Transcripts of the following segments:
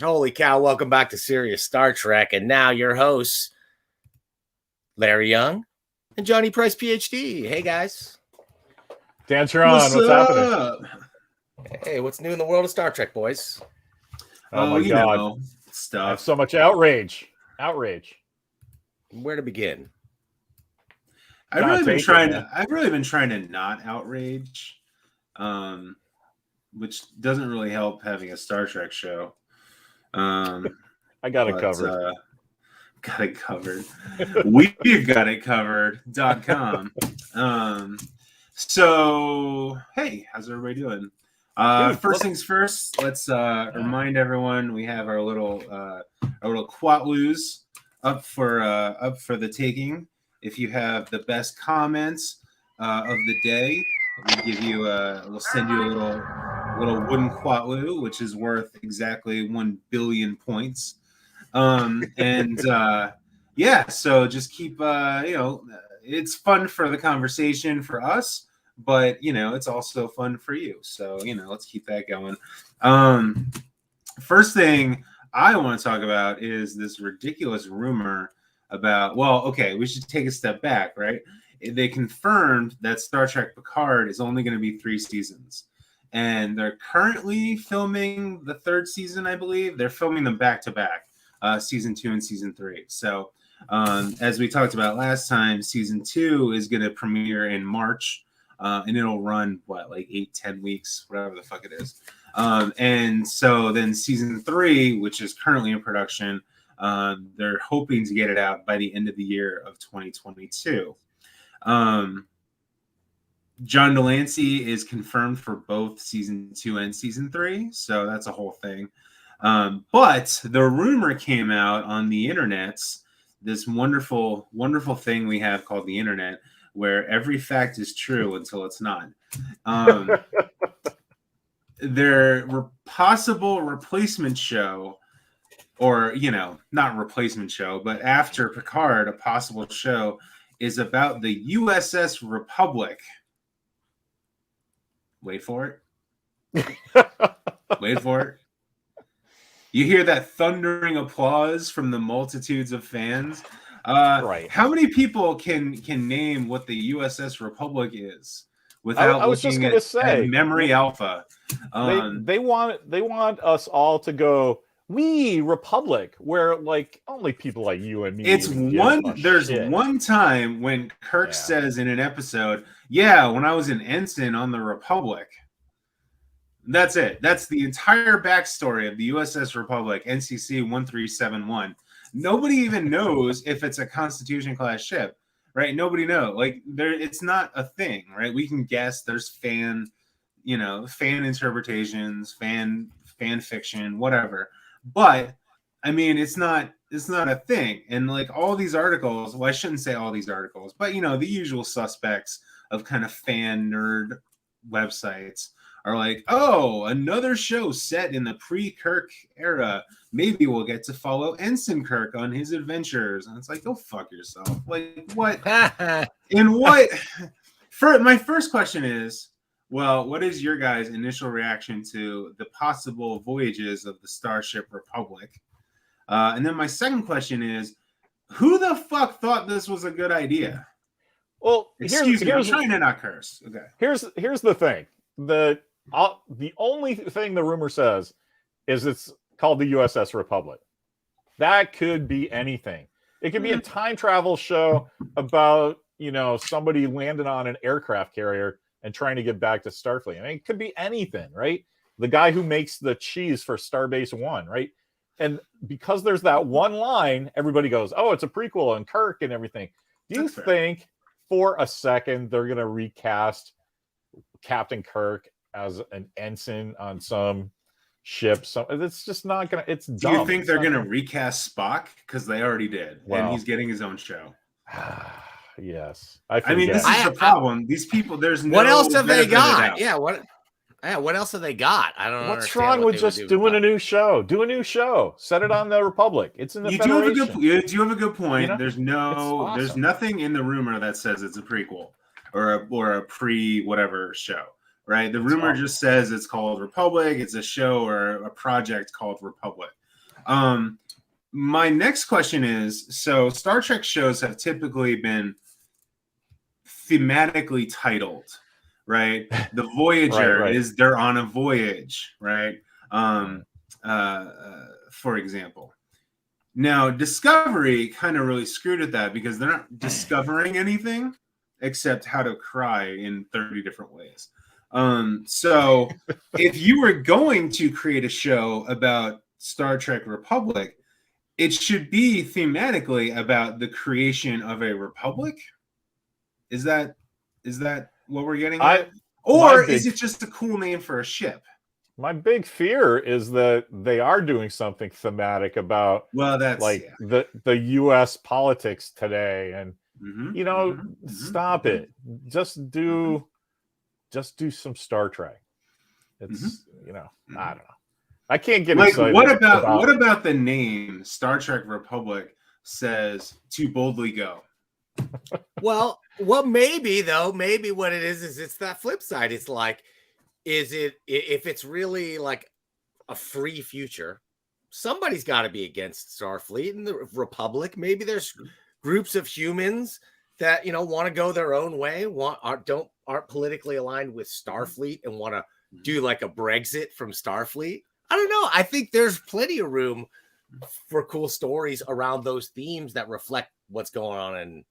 Holy cow, welcome back to Serious Star Trek. And now your hosts, Larry Young and Johnny Price, PhD. Hey, guys. Dantron, what's happening? Hey, what's new in the world of Star Trek, boys? Oh my God. Stuff. I have so much outrage. Where to begin? I've really been trying to not outrage, which doesn't really help having a Star Trek show. I got it covered. Got it covered. We've got it covered.com. So hey, how's everybody doing? First things first, let's remind everyone we have our little quatloos up for the taking. If you have the best comments of the day, we'll send you a little wooden quatloo, which is worth exactly 1 billion points. So just keep it's fun for the conversation for us, but it's also fun for you. So let's keep that going. First thing I want to talk about is this ridiculous rumor about, we should take a step back, right? They confirmed that Star Trek Picard is only going to be 3 seasons. And they're currently filming the 3rd season, I believe. They're filming them back to back, season 2 and season 3. So as we talked about last time, season 2 is going to premiere in March. And it'll run, 8-10 weeks, whatever the fuck it is. And so then season 3, which is currently in production, they're hoping to get it out by the end of the year of 2022. John Delancey is confirmed for both season 2 and season 3, so that's a whole thing. But the rumor came out on the internet, this wonderful, wonderful thing we have called the internet, where every fact is true until it's not. There were possible replacement show, or, not replacement show, but after Picard, a possible show is about the USS Republic. Wait for it. Wait for it. You hear that thundering applause from the multitudes of fans. Right. How many people can name what the USS Republic is without looking at Memory Alpha? They want us all to go, we Republic, where only people like you and me. There's one time when Kirk says in an episode, when I was an ensign on the Republic. That's it. That's the entire backstory of the USS Republic, NCC 1371. Nobody even knows if it's a Constitution class ship, right? Nobody knows. It's not a thing, right? We can guess. There's fan interpretations, fan fiction, whatever. But I mean, it's not a thing. And all these articles, I shouldn't say all these articles, but the usual suspects of kind of fan nerd websites are another show set in the pre-Kirk era. Maybe we'll get to follow Ensign Kirk on his adventures. And it's go fuck yourself. What? And what? My first question is, what is your guys' initial reaction to the possible voyages of the Starship Republic? And then my second question is, who the fuck thought this was a good idea? Well, excuse me, I'm trying to not curse. Okay. Here's the thing. The only thing the rumor says is it's called the USS Republic. That could be anything. It could be a time travel show about, somebody landed on an aircraft carrier and trying to get back to Starfleet. I mean, it could be anything, right? The guy who makes the cheese for Starbase One, right? And because there's that one line, everybody goes, oh, it's a prequel and Kirk and everything. Do you think for a second they're going to recast Captain Kirk as an ensign on some ship? It's just not going to, it's dumb. Do you think they're going to recast Spock? Because they already did. And he's getting his own show. Yes. I mean, this is the problem. These people, there's no... What else have they got? What else have they got? I don't know. What's wrong with just doing a new show? Do a new show. Set it on the Republic. It's in the Federation. You do have a good point. There's nothing in the rumor that says it's a prequel or a pre-whatever show, right? The rumor just says it's called Republic. It's a show or a project called Republic. My next question is, so Star Trek shows have typically been thematically titled, right? The Voyager Right. is they're on a voyage, right? For example. Now, Discovery kind of really screwed at that because they're not discovering anything except how to cry in 30 different ways. So if you were going to create a show about Star Trek Republic, it should be thematically about the creation of a republic. Is that what we're getting at? Or is it just a cool name for a ship? My big fear is that they are doing something thematic about the U.S. politics today, and stop it. Just do some Star Trek. It's I don't know. I can't get excited. What about the name Star Trek Republic says to boldly go? Well, maybe what it is it's that flip side. It's like, is it, if it's really like a free future, somebody's got to be against Starfleet and the Republic. Maybe there's groups of humans that want to go their own way, aren't politically aligned with Starfleet and want to do like a Brexit from Starfleet. I don't know. I think there's plenty of room for cool stories around those themes that reflect what's going on in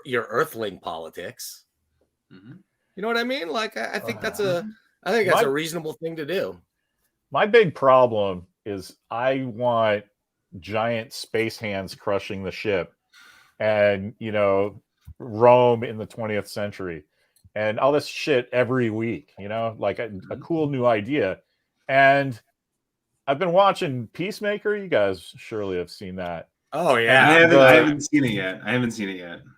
your Earthling politics. You know what I mean? Like, I think that's a reasonable thing to do. My big problem is I want giant space hands crushing the ship, and Rome in the 20th century, and all this shit every week. Like a cool new idea. And I've been watching Peacemaker. You guys surely have seen that. Oh yeah, I haven't seen it yet.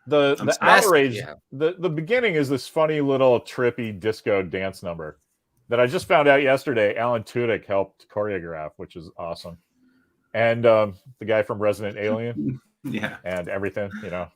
The outrage. The beginning is this funny little trippy disco dance number that I just found out yesterday. Alan Tudyk helped choreograph, which is awesome. And the guy from Resident Alien, and everything,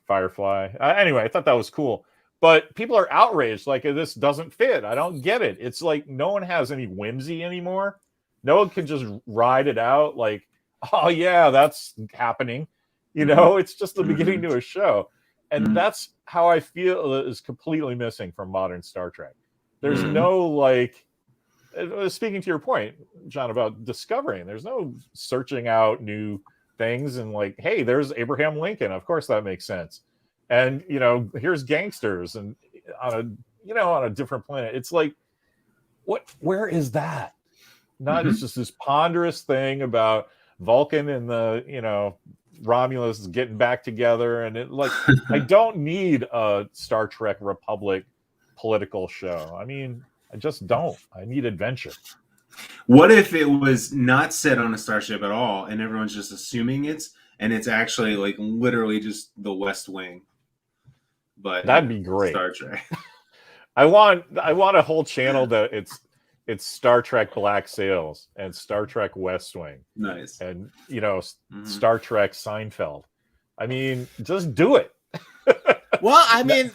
Firefly. Anyway, I thought that was cool. But people are outraged, like this doesn't fit. I don't get it. It's like no one has any whimsy anymore. No one can just ride it out like, oh yeah, that's happening. It's just the beginning to a show. And that's how I feel is completely missing from modern Star Trek. There's no speaking to your point, John, about discovering, there's no searching out new things and like, hey, there's Abraham Lincoln. Of course that makes sense. And here's gangsters and on a different planet. It's like, where is that? It's just this ponderous thing about Vulcan and the Romulus getting back together, and I don't need a Star Trek Republic political show. I mean, I just don't. I need adventure. What if it was not set on a starship at all, and everyone's just assuming it's actually like literally just the West Wing? But that'd be great. Star Trek. I want a whole channel that it's Star Trek Black Sails and Star Trek West Wing. Nice. And Star Trek Seinfeld. I mean, just do it. Well, I mean,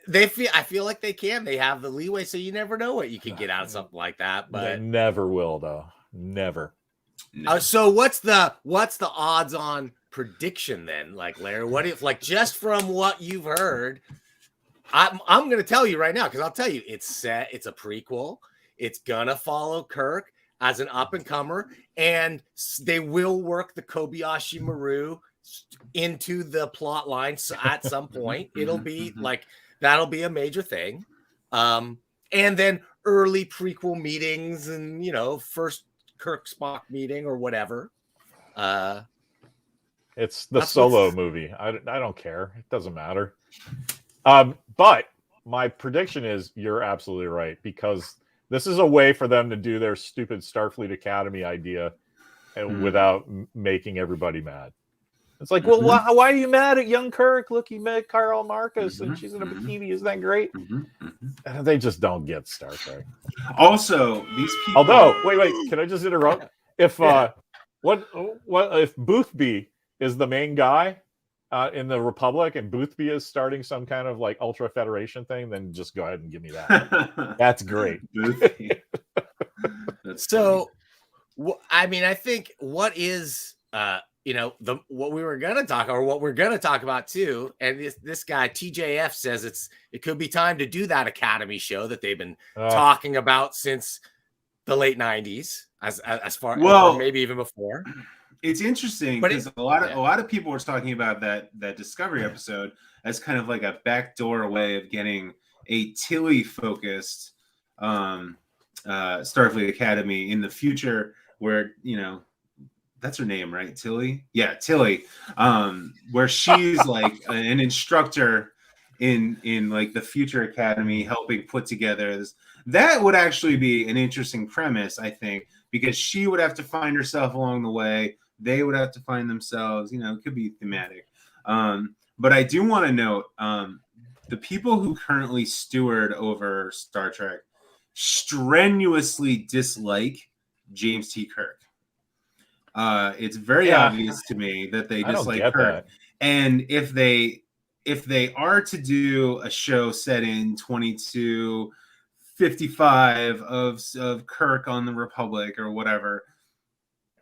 I feel like they can. They have the leeway, so you never know what you can get out of something like that. But they never will, though. Never. No. So what's the odds on prediction then? Like, Larry, what if, like, just from what you've heard, I'm going to tell you right now, because I'll tell you, it's set. It's a prequel. It's gonna follow Kirk as an up and comer, and they will work the Kobayashi Maru into the plot line. So at some point, it'll be like that'll be a major thing. And then early prequel meetings, and first Kirk Spock meeting or whatever. It's the Solo movie. I don't care. It doesn't matter. But my prediction is you're absolutely right, because this is a way for them to do their stupid Starfleet Academy idea without making everybody mad. It's like, well, why are you mad at young Kirk? Look, he met Carl Marcus and she's in a bikini. Isn't that great? They just don't get Star Trek. Also, these people. Although, wait, can I just interrupt? If what if Boothby is the main guy in the Republic, and Boothby is starting some kind of like Ultra Federation thing, then just go ahead and give me that. That's great. So Well, I mean, I think what is what we're gonna talk about too, and this guy TJF says it could be time to do that Academy show that they've been talking about since the late '90s, as far or maybe even before. It's interesting because a lot of people were talking about that Discovery episode as kind of like a backdoor way of getting a Tilly focused Starfleet Academy in the future, where that's her name, right? Tilly? Yeah, Tilly. Where she's like an instructor in like the future academy, helping put together this. That would actually be an interesting premise, I think, because she would have to find herself along the way. They would have to find themselves. It could be thematic. But I do want to note the people who currently steward over Star Trek strenuously dislike James T. Kirk. It's very obvious to me that they dislike Kirk. That. And if they are to do a show set in 2255 of Kirk on the Republic or whatever,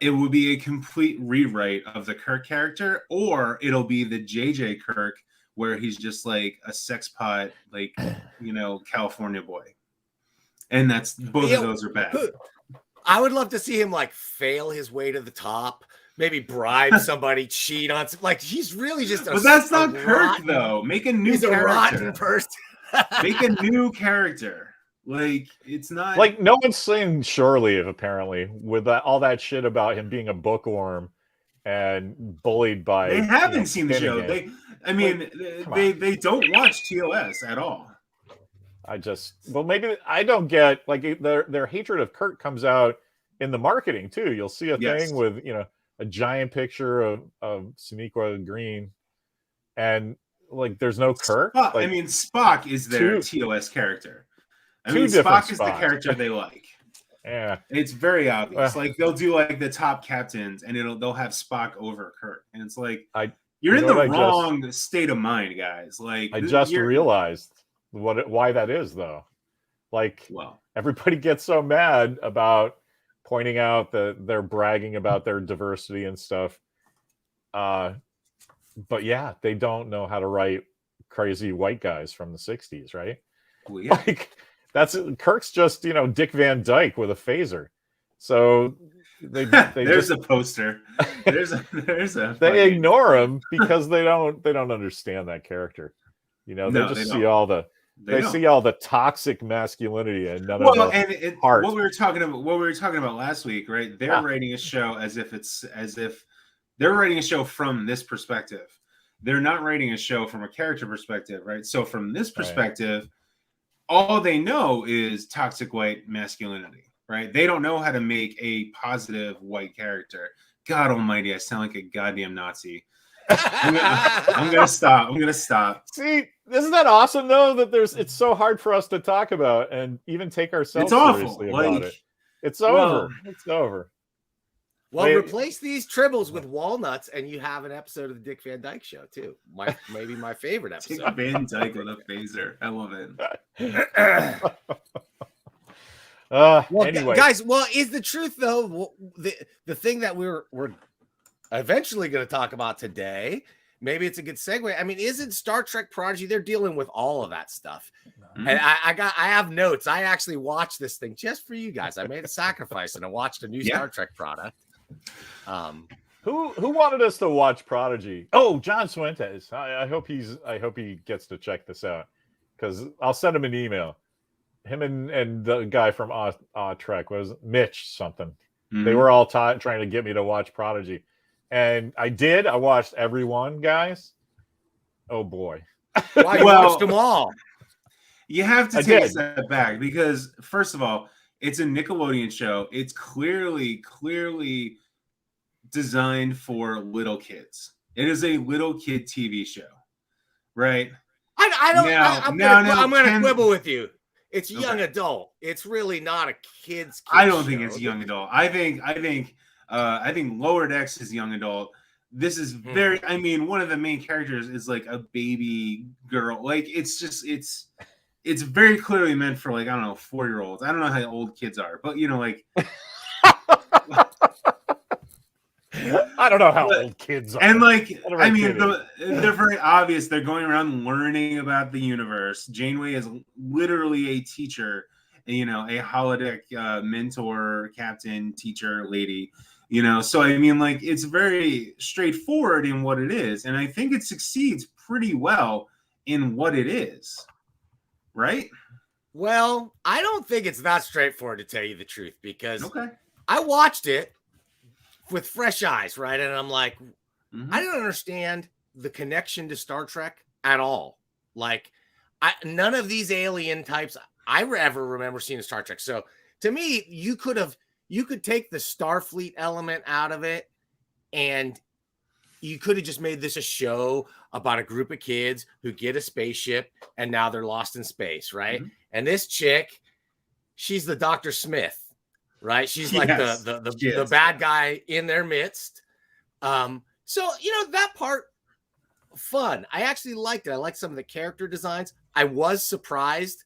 it would be a complete rewrite of the Kirk character, or it'll be the JJ Kirk where he's just like a sex pot, like California boy. And that's both of those are bad. I would love to see him like fail his way to the top, maybe bribe somebody, cheat on some, like he's really just. But that's not Kirk though. Make a new character. A rotten person. Make a new character. Like it's not like no one's saying Shore Leave apparently with all that shit about him being a bookworm and bullied by. They haven't seen the show. They don't watch TOS at all. Maybe I don't get like their hatred of Kirk comes out in the marketing too. You'll see a thing with a giant picture of Sonequa Green, and like there's no Kirk. Spock, like, Spock is their TOS character. Spock is the character they like. Yeah, it's very obvious. Like they'll do like the top captains, and they'll have Spock over Kirk, and it's like you're in the wrong state of mind, guys. Like I just realized why that is though. Like everybody gets so mad about pointing out that they're bragging about their diversity and stuff. But yeah, they don't know how to write crazy white guys from the 60s, right? Well, yeah. Like Kirk's just Dick Van Dyke with a phaser. So they there's a poster. There's a they ignore him because they don't understand that character. They just see all the see all the toxic masculinity and none of the heart. What we were talking about last week, right? They're writing a show as if they're writing a show from this perspective. They're not writing a show from a character perspective, right? So from this perspective, all they know is toxic white masculinity, right? They don't know how to make a positive white character. God almighty, I sound like a goddamn Nazi. I'm gonna stop. See, isn't that awesome though? That it's so hard for us to talk about and even take ourselves seriously about it. It's over. It's over. Well, replace these tribbles with walnuts, and you have an episode of the Dick Van Dyke Show too. Maybe my favorite episode. Dick Van Dyke with a phaser. I love it. Anyway, guys. Well, is the truth though the thing that we're eventually going to talk about today? Maybe it's a good segue. I mean, isn't Star Trek Prodigy? They're dealing with all of that stuff. Mm-hmm. And I have notes. I actually watched this thing just for you guys. I made a sacrifice and I watched a new Star Trek product. Who wanted us to watch Prodigy? Oh, John Suentes. I hope he gets to check this out because I'll send him an email. Him and the guy from Trek was Mitch something. Mm-hmm. They were all trying to get me to watch Prodigy. And I did. I watched every one, guys. Oh boy! Why you watched them all? You have to take a step back because, first of all, it's a Nickelodeon show. It's clearly designed for little kids. It is a little kid TV show, right? I'm going to quibble with you. It's young adult. It's really not a kid's. I don't think it's young adult. I think Lower Decks is young adult. This is very. I mean, one of the main characters is like a baby girl. Like it's very clearly meant for like I don't know 4-year-olds. I don't know how old kids are, but like I don't know how But- old kids are. And like, What am I I mean, kidding? they're very obvious. They're going around learning about the universe. Janeway is literally a teacher, you know, a holodeck mentor, captain, teacher, lady. You know, so I mean, like, it's very straightforward in what it is, and I think it succeeds pretty well in what it is, right? Well, I don't think it's that straightforward, to tell you the truth, because Okay. I watched it with fresh eyes, right? And I'm like, Mhm. I don't understand the connection to Star Trek at all. Like, none of these alien types I ever remember seeing in Star Trek. So to me, you could take the Starfleet element out of it, and you could have just made this a show about a group of kids who get a spaceship and now they're lost in space, right? Mhm. And this chick, she's the Dr. Smith, right? She's like Yes, the she is, bad yeah. guy in their midst. So you know, that part fun. I actually liked it. I liked some of the character designs. I was surprised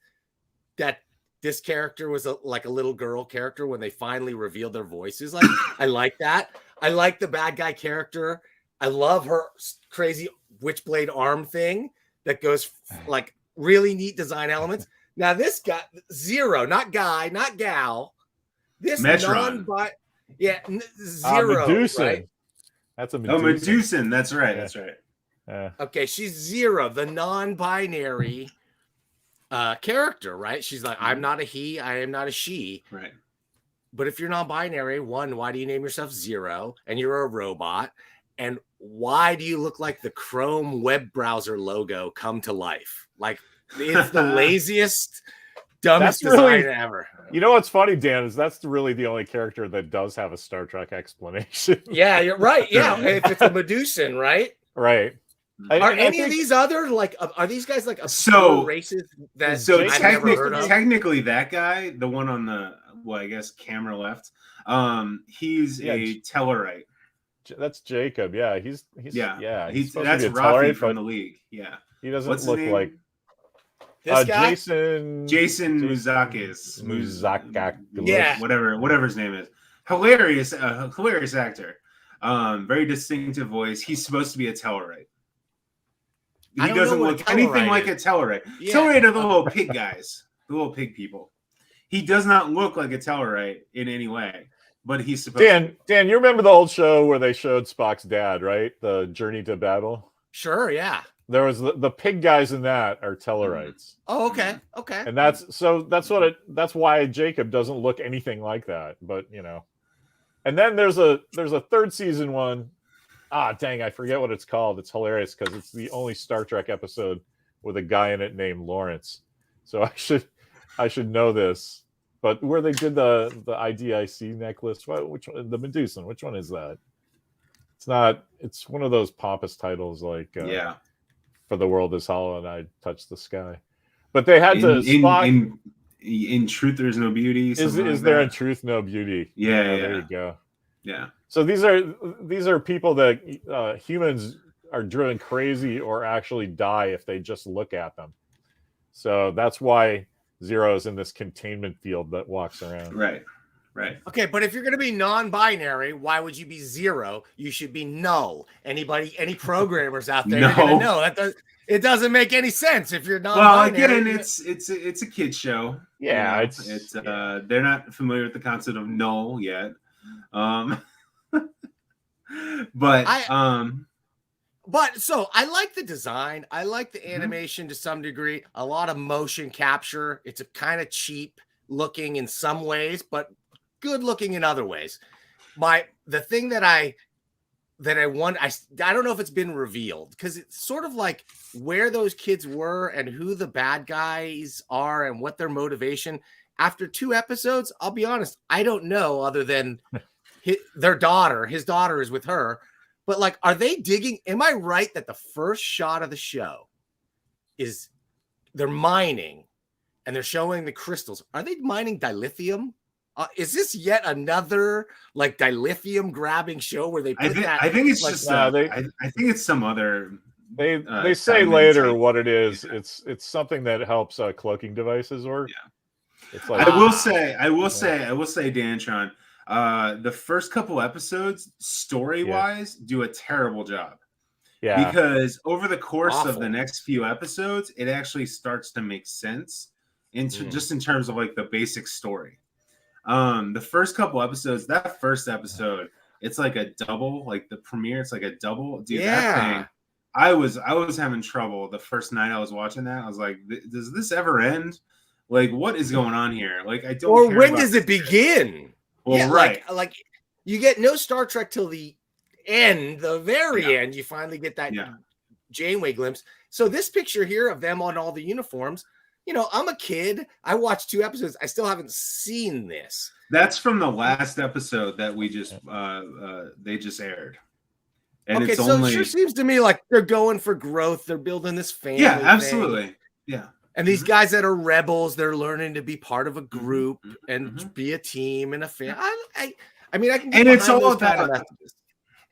that this character was like a little girl character when they finally revealed their voices. Like, I like that. I like the bad guy character. I love her crazy witchblade arm thing that goes like really neat design elements. Now this guy, Zero, not guy, not gal. This Metron. Zero, Medusan. right? That's a Oh, Medusan. Medusan. That's right. Yeah. That's right. Okay, she's Zero, the non-binary character, right? She's like, I'm not a he, I am not a she. Right. But if you're non-binary, one, why do you name yourself Zero? And you're a robot. And why do you look like the Chrome web browser logo come to life? Like, it's the laziest, dumbest That's really- design ever. You know what's funny, Dan, is that's really the only character that does have a Star Trek explanation. Yeah, you're right. Yeah, if it's a Medusan, right? Right. Are And I any of think- these other, like, are these guys like So- races that So I've never heard of? technically, that guy, the one on the I guess camera left, he's Yeah, a Tellarite. That's Jacob. Yeah, he's He's supposed that's to be a Rafi Tellarite, from but the league. Yeah. he doesn't What's his look name? like This guy? Jason Muzakis. Yeah. Whatever his name is. Hilarious actor. Very distinctive voice. He's supposed to be a Tellarite. I He don't know doesn't what a look anything Tellarite like a is. Tellarite. Yeah. Tellarite are the little pig guys, the little pig people. He does not look like a Tellarite in any way, but he's supposed to. Dan, you remember the old show where they showed Spock's dad, right? The Journey to Babel. Sure, yeah. There was the pig guys in that are Tellarites, Oh, okay, okay. and that's why Jacob doesn't look anything like that. But you know, and then there's a third season one. Ah, dang, I forget what it's called. It's hilarious because it's the only Star Trek episode with a guy in it named Lawrence. So I should know this. But where they did the IDIC necklace, which one, the Medusan? Which one is that? It's not. It's one of those pompous titles like Yeah. For the World is Hollow and I Touch the Sky. But they had to Spock. In truth, there's no beauty. Is like there that. in truth no beauty? Yeah, There you go. Yeah. So these are people that humans are driven crazy or actually die if they just look at them. So that's why Zero is in this containment field that walks around. Right. Okay, but if you're going to be non-binary, why would you be zero? You should be null. Any programmers out there, No. you're going to know it doesn't make any sense if you're Well, non-binary. again, it's a kid show. Yeah, you know? it's they're not familiar with the concept of null yet. But so I like the design. I like the Mm-hmm. animation to some degree. A lot of motion capture. It's a kind of cheap looking in some ways, but good looking in other ways. The thing that I want, I don't know if it's been revealed because it's sort of like where those kids were and who the bad guys are and what their motivation. After 2 episodes, I'll be honest, I don't know other than his daughter is with her. But like, are they digging? Am I right that the first shot of the show is they're mining and they're showing the crystals? Are they mining dilithium? Is this yet another like dilithium grabbing show where they put I think it's like, just nah, I think it's some other. They say diamond later type. what it is. Yeah. It's something that helps cloaking devices work. Yeah. It's like I will say, Dantron. The first couple episodes, story-wise, do a terrible job. Yeah. Because over the course of the Awful. next few episodes, it actually starts to make sense just in terms of like the basic story. The first couple episodes, that first episode, it's like a double, like the premiere, it's like a double. Dude, that thing, I was having trouble the first night I was watching that. I was like, does this ever end? Like, what is going on here? Like, I don't. Or care when about does it begin? Well, Yeah, right. like you get no Star Trek till the end, the very end. You finally get that Janeway glimpse. So this picture here of them on all the uniforms, you know, I'm a kid. I watched 2 episodes. I still haven't seen this. That's from the last episode that we just they just aired. And okay, it's so only... it sure seems to me like they're going for growth. They're building this family. Yeah, absolutely. Thing. Yeah. And these guys that are rebels, they're learning to be part of a group and be a team and a family. I mean, I can get and it's all those about kind of messages.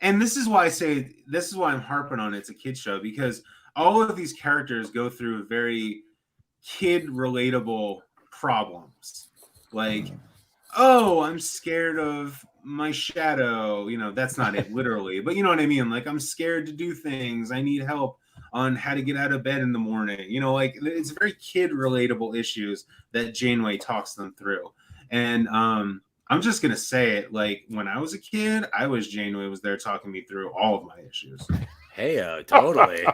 And this is why I say, this is why I'm harping on it's a kid show, because all of these characters go through very kid relatable problems. Like, oh, I'm scared of my shadow. You know, that's not it literally, but you know what I mean? Like, I'm scared to do things. I need help on how to get out of bed in the morning. You know, like, it's very kid relatable issues that Janeway talks them through. And I'm just gonna say it, like, when I was a kid, I was Janeway was there talking me through all of my issues. Hey, totally.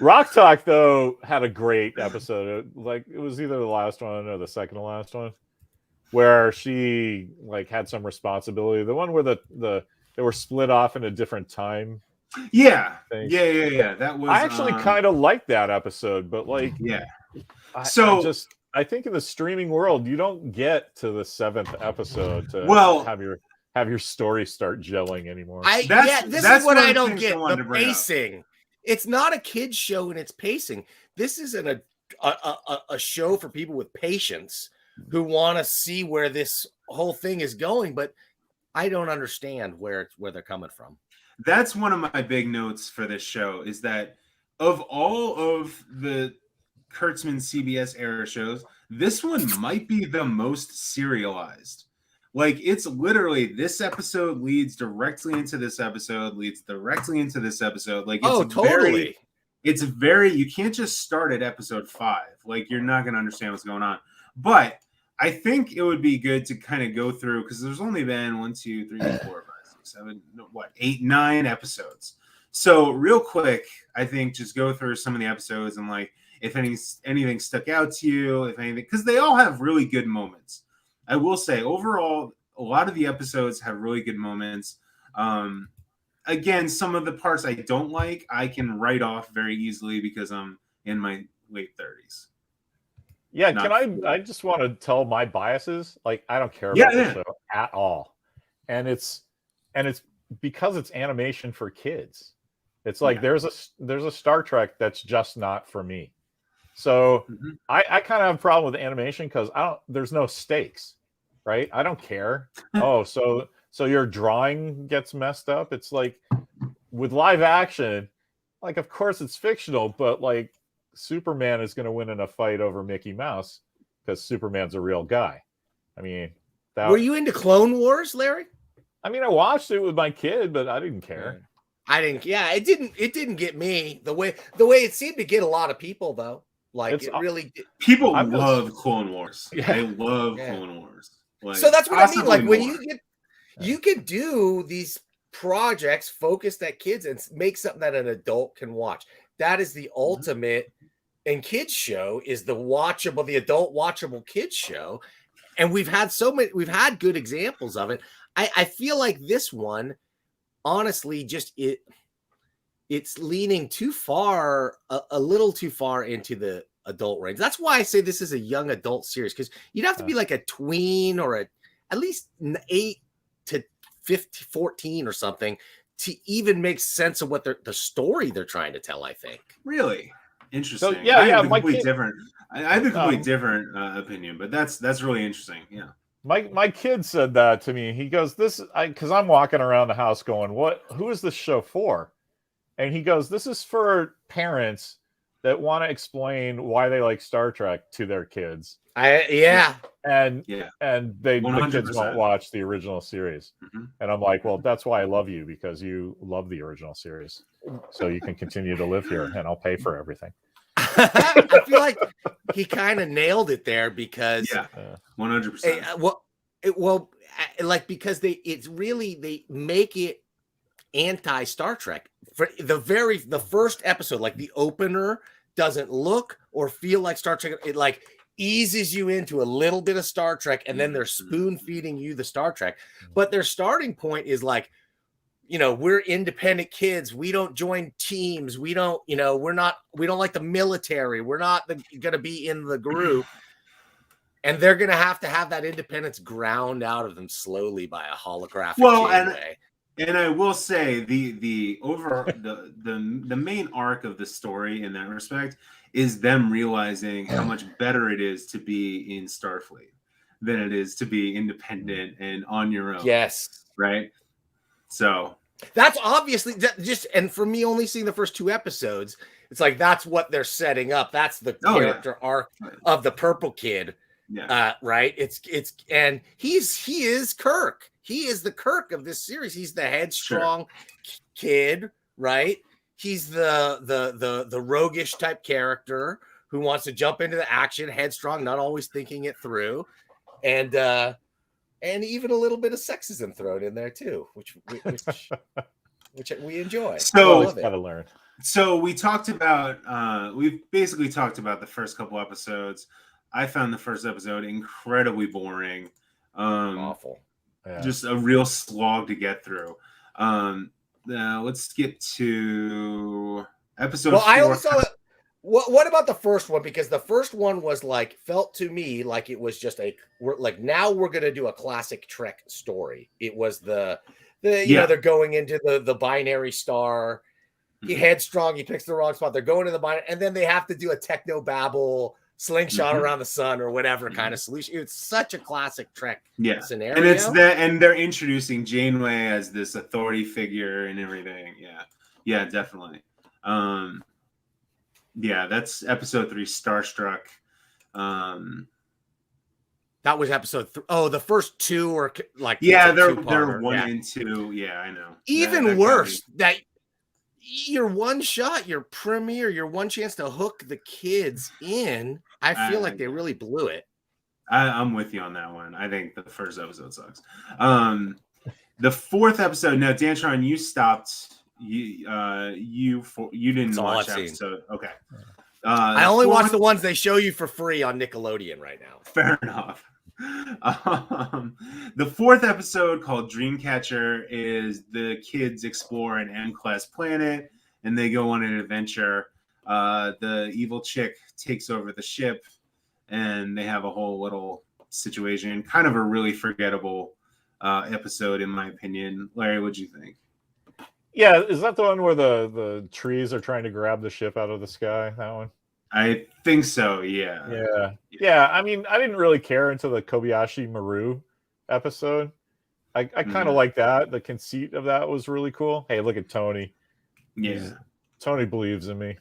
Rock Talk, though, had a great episode. Like, it was either the last one or the second to last one, where she like had some responsibility. The one where they were split off in a different time. Yeah, thing. yeah. That was. I actually kind of liked that episode, but like, yeah. I think in the streaming world, you don't get to the 7th episode to have your story start gelling anymore. This is what I don't get. The pacing. It's not a kid's show in its pacing. This isn't a show for people with patience who want to see where this whole thing is going, but I don't understand where they're coming from. That's one of my big notes for this show, is that of all of the Kurtzman CBS era shows, this one might be the most serialized. Like, it's literally this episode leads directly into this episode, leads directly into this episode. Like, it's totally. It's very, you can't just start at episode 5. Like, you're not going to understand what's going on. But I think it would be good to kind of go through, because there's only been 1, 2, 3, 4, 5, 6, 7, 8, 9 episodes. So real quick, I think just go through some of the episodes and like, if anything stuck out to you, if anything, because they all have really good moments. I will say overall, a lot of the episodes have really good moments. Again, some of the parts I don't like, I can write off very easily because I'm in my late 30s. Yeah, I just want to tell my biases. Like, I don't care about the show at all. And it's because it's animation for kids. It's like there's a Star Trek that's just not for me. So I kind of have a problem with animation because there's no stakes, right? I don't care. Oh, so your drawing gets messed up. It's like with live action, like, of course it's fictional, but like Superman is going to win in a fight over Mickey Mouse because Superman's a real guy. I mean, were you into Clone Wars, Larry? I mean, I watched it with my kid, but I didn't care. I didn't. Yeah, it didn't get me the way it seemed to get a lot of people though. Like, it really did. People love Clone Wars. Yeah. They love Clone Wars. Like, so that's what I mean. Like, when you can do these projects focused at kids and make something that an adult can watch. That is the ultimate in kids show, is the adult watchable kids show. And we've had good examples of it. I feel like this one, honestly, just it's leaning too far, a little too far into the adult range. That's why I say this is a young adult series, because you'd have to be like a tween or at least 8 to 14 or something to even make sense of what the story they're trying to tell, I think. Really? Interesting. So, I have a completely different opinion, but that's really interesting. Yeah. My kid said that to me. He goes, because I'm walking around the house going, who is this show for? And he goes, this is for parents that want to explain why they like Star Trek to their kids, Yeah. and Yeah. the kids 100%. won't watch the original series. And I'm like, well, that's why I love you, because you love the original series, so you can continue to live here, and I'll pay for everything. I feel like he kind of nailed it there, because Yeah, 100%. because they make it anti Star Trek for the first episode. Like, the opener doesn't look or feel like Star Trek. It like eases you into a little bit of Star Trek, and then they're spoon feeding you the Star Trek. But their starting point is like, we're independent kids. We don't join teams. We don't, we don't like the military. We're not going to be in the group. And they're going to have that independence ground out of them slowly by a holographic Janeway. And I will say the main arc of the story in that respect is them realizing how much better it is to be in Starfleet than it is to be independent and on your own. Yes. Right. So that's obviously and for me, only seeing the first 2 episodes, it's like, that's what they're setting up. That's the character arc of the purple kid. Yeah. Right. And he is Kirk. He is the Kirk of this series. He's the headstrong kid, right? He's the roguish type character who wants to jump into the action, headstrong, not always thinking it through, and even a little bit of sexism thrown in there too, which we enjoy. So gotta learn. So we've basically talked about the first couple episodes. I found the first episode incredibly boring. Awful. Yeah. Just a real slog to get through. Now let's get to episode 4. I also what about the first one? Because the first one was like, felt to me like it was just now we're gonna do a classic Trek story. It was they're going into the binary star. He headstrong, he picks the wrong spot. They're going to the binary, and then they have to do a techno babble slingshot around the sun or whatever kind of solution. It's such a classic Trek scenario. And and they're introducing Janeway as this authority figure and everything. Yeah, definitely. That's episode 3, Starstruck. That was episode 3. Oh, the first 2 are like, they're 1 and 2. Yeah, I know. Even worse, that your one shot, your premiere, your one chance to hook the kids in. I feel like they really blew it. I'm with you on that one. I think the first episode sucks. The 4th episode. Now, Dantron, you stopped. You didn't watch that episode. Okay. I only watch the ones they show you for free on Nickelodeon right now. Fair enough. The 4th episode, called Dreamcatcher, is the kids explore an M-class planet and they go on an adventure. The evil chick takes over the ship and they have a whole little situation. Kind of a really forgettable episode, in my opinion. Larry, what'd you think? Yeah, is that the one where the trees are trying to grab the ship out of the sky? That one? I think so, yeah. Yeah, I mean, I didn't really care until the Kobayashi Maru episode. I kind of like that. The conceit of that was really cool. Hey, look at Tony. Yeah. Tony believes in me.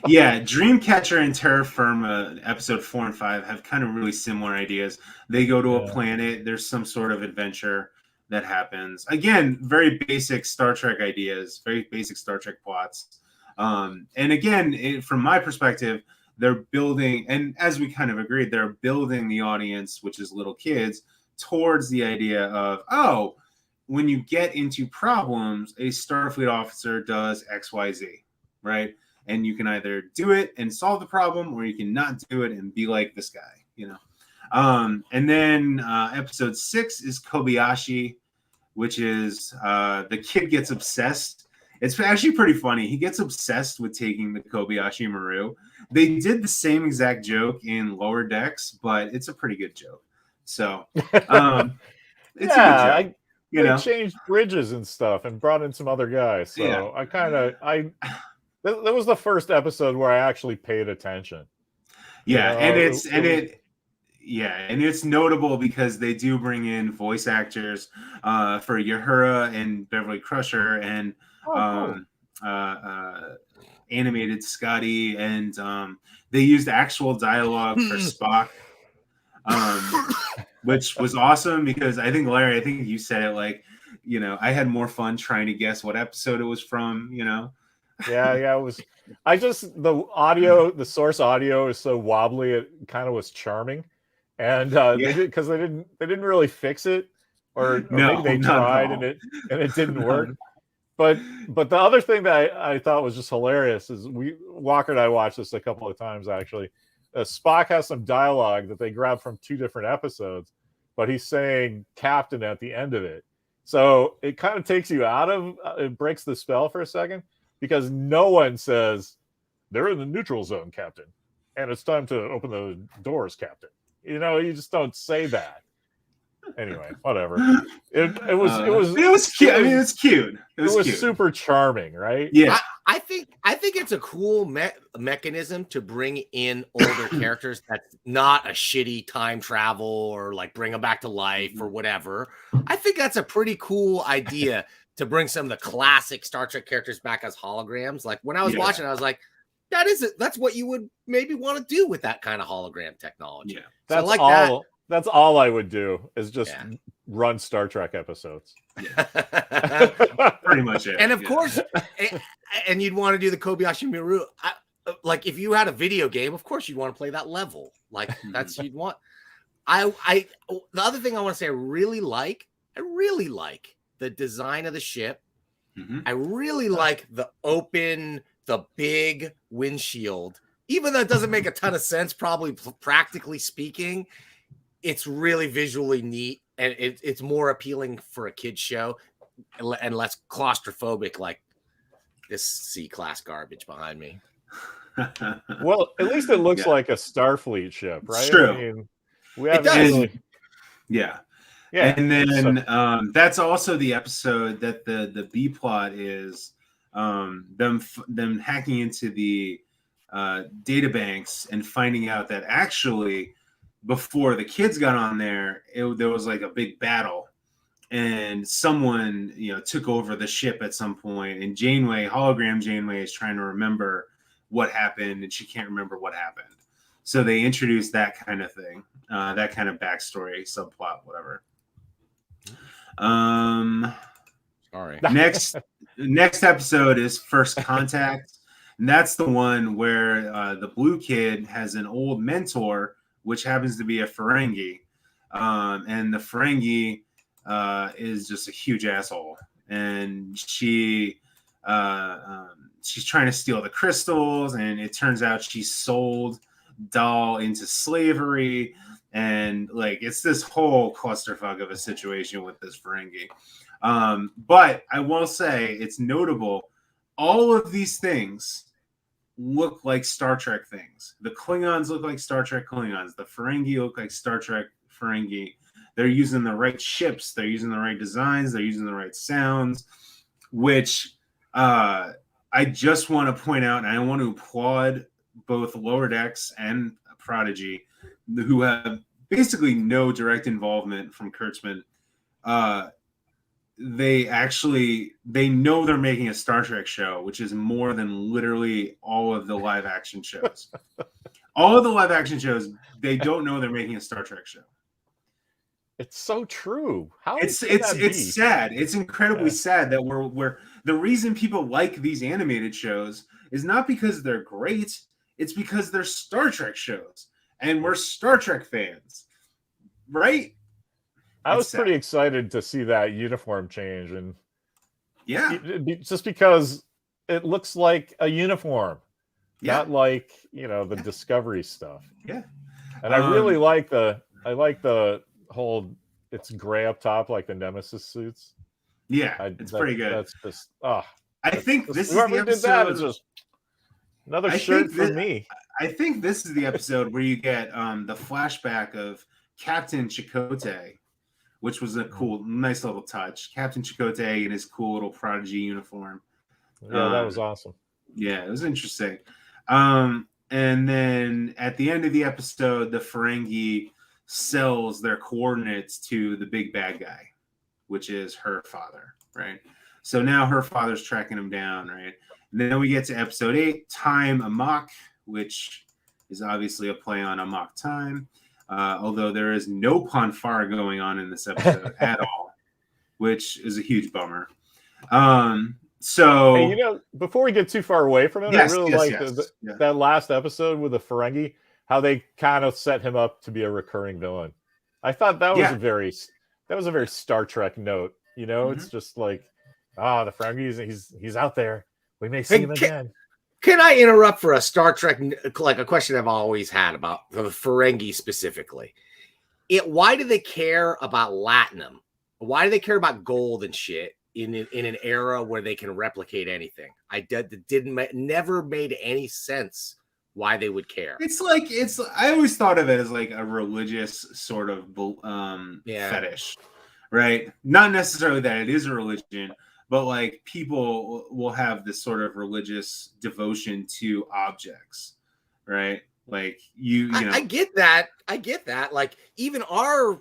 Yeah, Dreamcatcher and Terra Firma, episode 4 and 5, have kind of really similar ideas. They go to a planet. There's some sort of adventure that happens. Again, very basic Star Trek ideas, very basic Star Trek plots. And again, from my perspective, they're building, and as we kind of agreed, they're building the audience, which is little kids, towards the idea of, when you get into problems, a Starfleet officer does XYZ, right? And you can either do it and solve the problem, or you can not do it and be like this guy, And then episode 6 is Kobayashi, which is the kid gets obsessed. It's actually pretty funny. He gets obsessed with taking the Kobayashi Maru. They did the same exact joke in Lower Decks, but it's a pretty good joke. So it's a good joke. They changed bridges and stuff and brought in some other guys. So that was the first episode where I actually paid attention. Yeah, and it's notable because they do bring in voice actors for Uhura and Beverly Crusher and animated Scotty, and they used actual dialogue for Spock, which was awesome because I think, Larry, I think you said it like, I had more fun trying to guess what episode it was from, Yeah, it was. The source audio is so wobbly. It kind of was charming, and they didn't really fix it, or maybe they tried and it didn't work. But the other thing that I thought was just hilarious is Walker and I watched this a couple of times actually. Spock has some dialogue that they grabbed from 2 different episodes, but he's saying Captain at the end of it. So it kind of takes you out of it, breaks the spell for a second, because no one says they're in the neutral zone, Captain, and it's time to open the doors, Captain. You just don't say that. Anyway, whatever. It was cute. I mean, it's cute. It was cute. Super charming, right? Yeah. I think it's a cool mechanism to bring in older characters that's not a shitty time travel or like bring them back to life or whatever. I think that's a pretty cool idea to bring some of the classic Star Trek characters back as holograms. Like when I was watching, I was like, that's what you would maybe want to do with that kind of hologram technology. Yeah. That's like all. That's all I would do is just run Star Trek episodes. Yeah. Pretty much it. And of course, and you'd want to do the Kobayashi Maru. Like if you had a video game, of course you'd want to play that level. Like that's you'd want. The other thing I want to say, I really like the design of the ship. Mm-hmm. I really like the big windshield. Even though it doesn't make a ton of sense, probably practically speaking, it's really visually neat, and it's more appealing for a kid's show and less claustrophobic like this C-class garbage behind me. Well, at least it looks like a Starfleet ship, right? It's true. I mean, we haven't Yeah. Yeah. And then that's also the episode that the B plot is them hacking into the data banks and finding out that actually before the kids got on there, there was like a big battle, and someone took over the ship at some point, and hologram Janeway is trying to remember what happened, and she can't remember what happened. So they introduced that kind of thing, that kind of backstory, subplot, whatever. Sorry. Next episode is First Contact, and that's the one where the blue kid has an old mentor, which happens to be a Ferengi, and the Ferengi is just a huge asshole, and she's trying to steal the crystals, and it turns out she sold Dahl into slavery, and like it's this whole clusterfuck of a situation with this Ferengi. But I will say it's notable. All of these things look like Star Trek things. The Klingons look like Star Trek Klingons. The Ferengi look like Star Trek Ferengi. They're using the right ships. They're using the right designs. They're using the right sounds, which I just want to point out, and I want to applaud both Lower Decks and Prodigy, who have basically no direct involvement from Kurtzman. They know they're making a Star Trek show, which is more than literally all of the live action shows. All of the live action shows, they don't know they're making a Star Trek show. It's so true. It's sad. It's incredibly sad that we're the reason people like these animated shows is not because they're great. It's because they're Star Trek shows, and we're Star Trek fans, right? I was pretty excited to see that uniform change, and just because it looks like a uniform, not like the Discovery stuff. Yeah, and I really like the whole it's gray up top like the Nemesis suits. Yeah, it's pretty good. That's just I think this is the episode. Did that, it's just another shirt for me. I think this is the episode where you get the flashback of Captain Chakotay, which was a nice little touch. Captain Chakotay in his cool little Prodigy uniform. Yeah, that was awesome. Yeah, it was interesting. And then at the end of the episode, the Ferengi sells their coordinates to the big bad guy, which is her father, right? So now her father's tracking him down, right? And then we get to episode 8, Time Amok, which is obviously a play on Amok Time. Although there is no Ponfar going on in this episode at all, which is a huge bummer. So, hey, before we get too far away from it, yes, I really liked that last episode with the Ferengi, how they kind of set him up to be a recurring villain. I thought that was a very Star Trek note. It's just like, the Ferengi, he's out there. We may see him again. Can I interrupt for a Star Trek, like a question I've always had about the Ferengi specifically? Why do they care about Latinum? Why do they care about gold and shit in an era where they can replicate anything? Never made any sense why they would care. I always thought of it as like a religious sort of fetish, right? Not necessarily that it is a religion, but like people will have this sort of religious devotion to objects, right? Like I get that. Like even our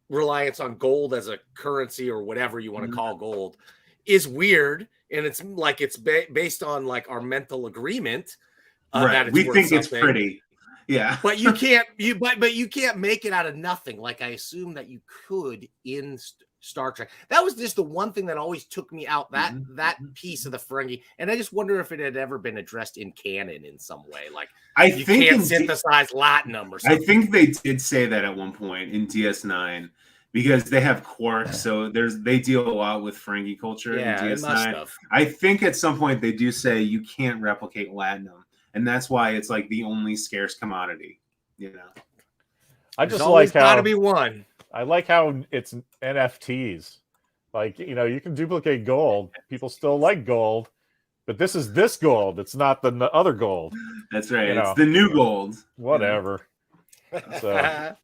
reliance on gold as a currency or whatever you want to call gold is weird, and it's like it's based on like our mental agreement. Right. We think it's pretty. Yeah. But you can't but you can't make it out of nothing. Like I assume that you could in Star Trek. That was just the one thing that always took me out, that piece of the Ferengi. And I just wonder if it had ever been addressed in canon in some way. Like you can't synthesize Latinum or something. I think they did say that at one point in DS9 because they have quarks, so they deal a lot with Ferengi culture in DS9. I think at some point they do say you can't replicate Latinum, and that's why it's like the only scarce commodity. I just like how got to be one. I like how it's NFTs. Like, you can duplicate gold. People still like gold, but this is this gold. It's not the other gold. That's right. It's the new gold. Whatever. So,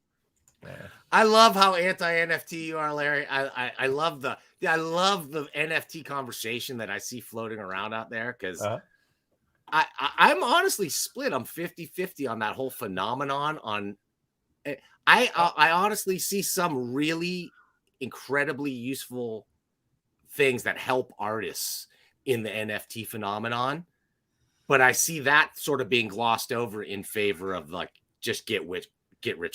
I love how anti-NFT you are, Larry. I love the NFT conversation that I see floating around out there because I'm honestly split. I'm 50-50 on that whole phenomenon. I honestly see some really incredibly useful things that help artists in the NFT phenomenon, but I see that sort of being glossed over in favor of like just get rich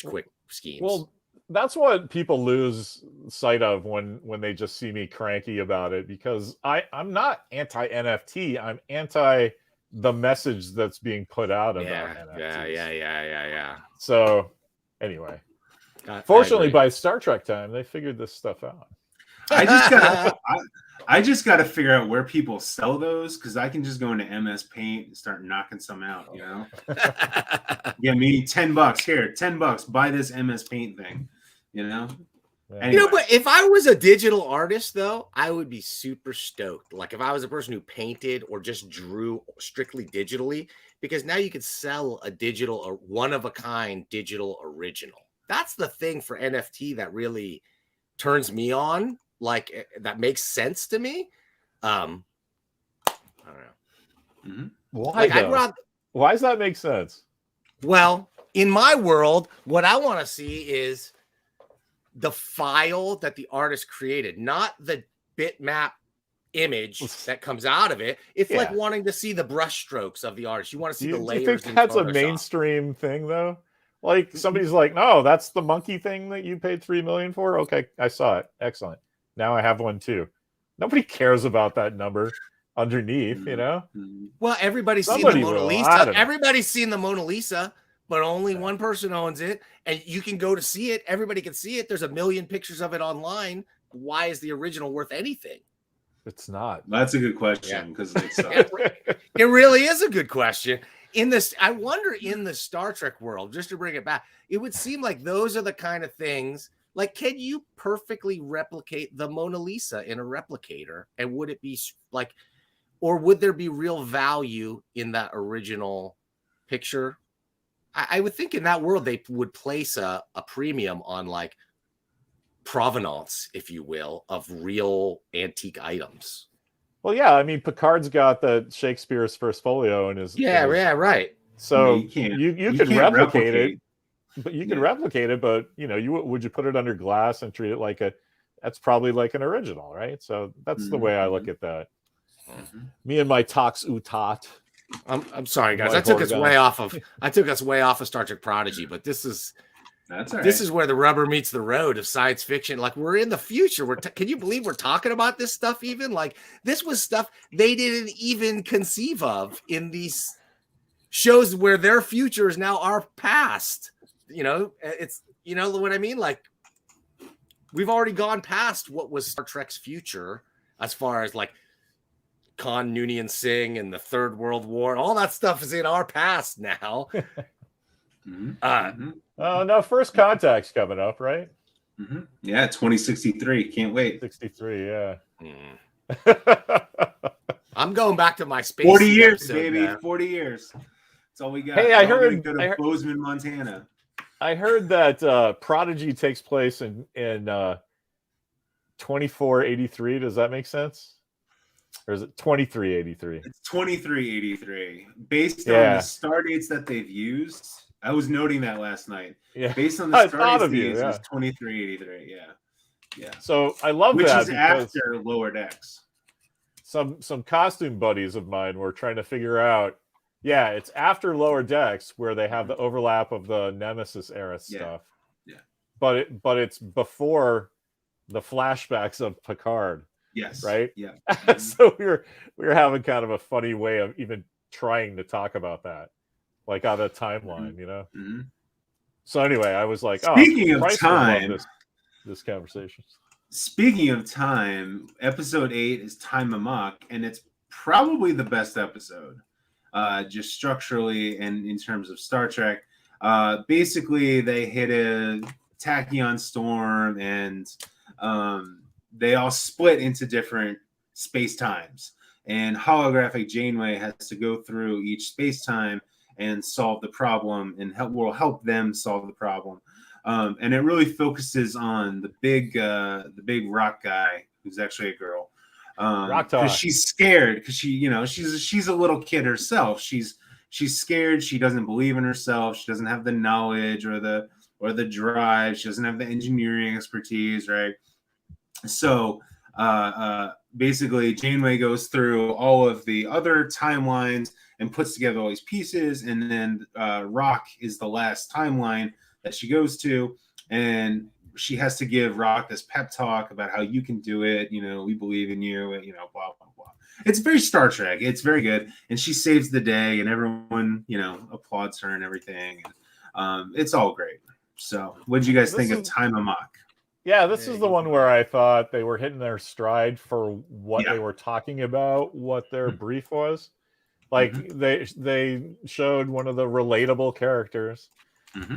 quick schemes. Well, that's what people lose sight of when they just see me cranky about it, because I'm not anti NFT. I'm anti the message that's being put out about NFTs. Yeah. So anyway, fortunately, by Star Trek time, they figured this stuff out. I just gotta figure out where people sell those, because I can just go into MS Paint and start knocking some out. Yeah, me $10 here, $10. Buy this MS Paint thing. Anyway. But if I was a digital artist, though, I would be super stoked. Like if I was a person who painted or just drew strictly digitally, because now you could sell a digital or one-of-a-kind digital original. That's the thing for NFT that really turns me on. Like that makes sense to me. I don't know. Why does that make sense? Well, in my world, what I want to see is the file that the artist created, not the bitmap image that comes out of it. It's like wanting to see the brush strokes of the artist. You want to see the layers. Do you think that's a mainstream thing, though? Like somebody's like, no, that's the monkey thing that you paid $3 million for. Okay, I saw it. Excellent. Now I have one too. Nobody cares about that number underneath, Well, everybody's seen the Mona Lisa. Everybody's seen the Mona Lisa, but only one person owns it, and you can go to see it. Everybody can see it. There's a million pictures of it online. Why is the original worth anything? It's not. That's a good question, because it really is a good question. I wonder in the Star Trek world, just to bring it back, it would seem like those are the kind of things. Like, can you perfectly replicate the Mona Lisa in a replicator? And would it be like, or would there be real value in that original picture? I would think in that world, they would place a premium on like provenance, if you will, of real antique items. Well, yeah. I mean, Picard's got the Shakespeare's First Folio in his. Right. So you could replicate it. But you can replicate it, but would you put it under glass and treat it like that's probably like an original, right? So that's the way I look at that. Me and my Tox Utat. I'm sorry, guys. White I took us way off of Star Trek Prodigy, but this is where the rubber meets the road of science fiction. Like, we're in the future. Can you believe we're talking about this stuff? Even like, this was stuff they didn't even conceive of in these shows where their future is now our past. It's what I mean. Like, we've already gone past what was Star Trek's future as far as like Khan Noonien Singh and the Third World War. All that stuff is in our past now. No, First Contact's coming up, right? Yeah, 2063. Can't wait. 63, yeah. I'm going back to my space. 40 years, baby. Man. 40 years. That's all we got. Hey, I heard. Go to Bozeman, Montana. I heard that Prodigy takes place in 2483. Does that make sense? Or is it 2383? It's 2383. Based on the star dates that they've used. I was noting that last night. Yeah. Based on the star dates, it's 2383. Yeah. So I love that. Which is after Lower Decks. Some costume buddies of mine were trying to figure out. Yeah, it's after Lower Decks where they have the overlap of the Nemesis era stuff. Yeah. But it's before the flashbacks of Picard. Yes. Right? Yeah. So we were having kind of a funny way of even trying to talk about that. Like on a timeline, So anyway, I was like, speaking of time, this conversation. Speaking of time, episode 8 is Time Amok, and it's probably the best episode, just structurally and in terms of Star Trek. Basically, they hit a tachyon storm, and they all split into different space times. And holographic Janeway has to go through each space time and solve the problem, and help them solve the problem. And it really focuses on the big rock guy, who's actually a girl. Because she's scared, because she's a little kid herself. She's scared. She doesn't believe in herself. She doesn't have the knowledge or the drive. She doesn't have the engineering expertise, right? So basically, Janeway goes through all of the other timelines and puts together all these pieces, and then Rock is the last timeline that she goes to, and she has to give Rock this pep talk about how you can do it. We believe in you. Blah blah blah. It's very Star Trek. It's very good, and she saves the day, and everyone applauds her and everything. It's all great. So, what did you guys think of Time Amok? Yeah, this is the one where I thought they were hitting their stride for what they were talking about, what their brief was. Like they showed one of the relatable characters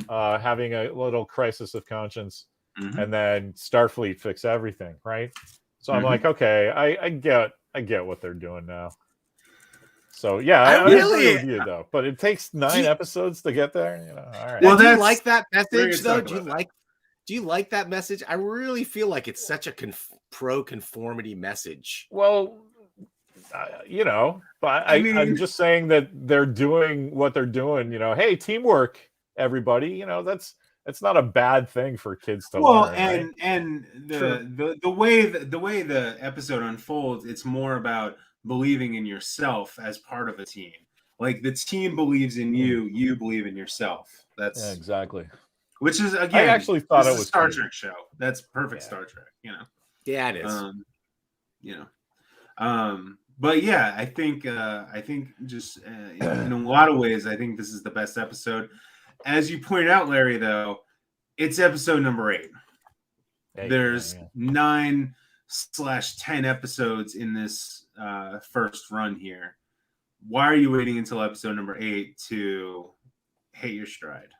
having a little crisis of conscience, and then Starfleet fix everything, right? So I'm like, okay, I get what they're doing now. So yeah, I agree with you though, but it takes 9 episodes to get there. All right. Well, do you like that message though? Do you like that message? I really feel like it's such a pro-conformity message. Well, but I'm just saying that they're doing what they're doing. Hey, teamwork, everybody. That's not a bad thing for kids to learn. Well, and the way the episode unfolds, it's more about believing in yourself as part of a team. Like the team believes in you, you believe in yourself. That's exactly. Which is, again, I actually thought it was a Star Trek show. That's perfect Star Trek, Yeah, it is. But yeah, I think just in a lot of ways, I think this is the best episode. As you pointed out, Larry, though, it's episode number 8. There's 9/10 episodes in this first run here. Why are you waiting until episode number 8 to hit your stride?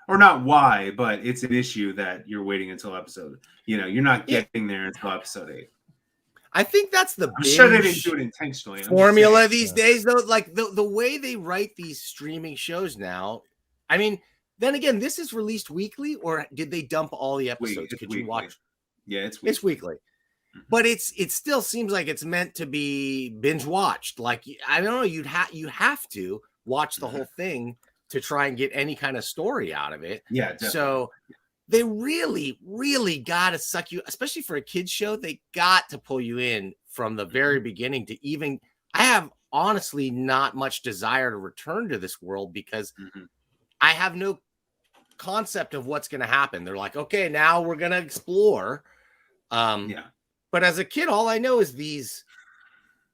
Or not why, but it's an issue that you're waiting until episode. You're not getting there until episode 8. I think that's the I'm sure they didn't do it intentionally. Formula these days, though, like the way they write these streaming shows now. I mean, then again, this is released weekly, or did they dump all the episodes? Could you watch? Yeah, it's weekly. But it still seems like it's meant to be binge watched. Like, I don't know, you have to watch the whole thing to try and get any kind of story out of it. Yeah, definitely. So they really, really got to suck you, especially for a kid's show. They got to pull you in from the very beginning to even, I have honestly not much desire to return to this world because I have no concept of what's going to happen. They're like, okay, now we're going to explore. But as a kid, all I know is these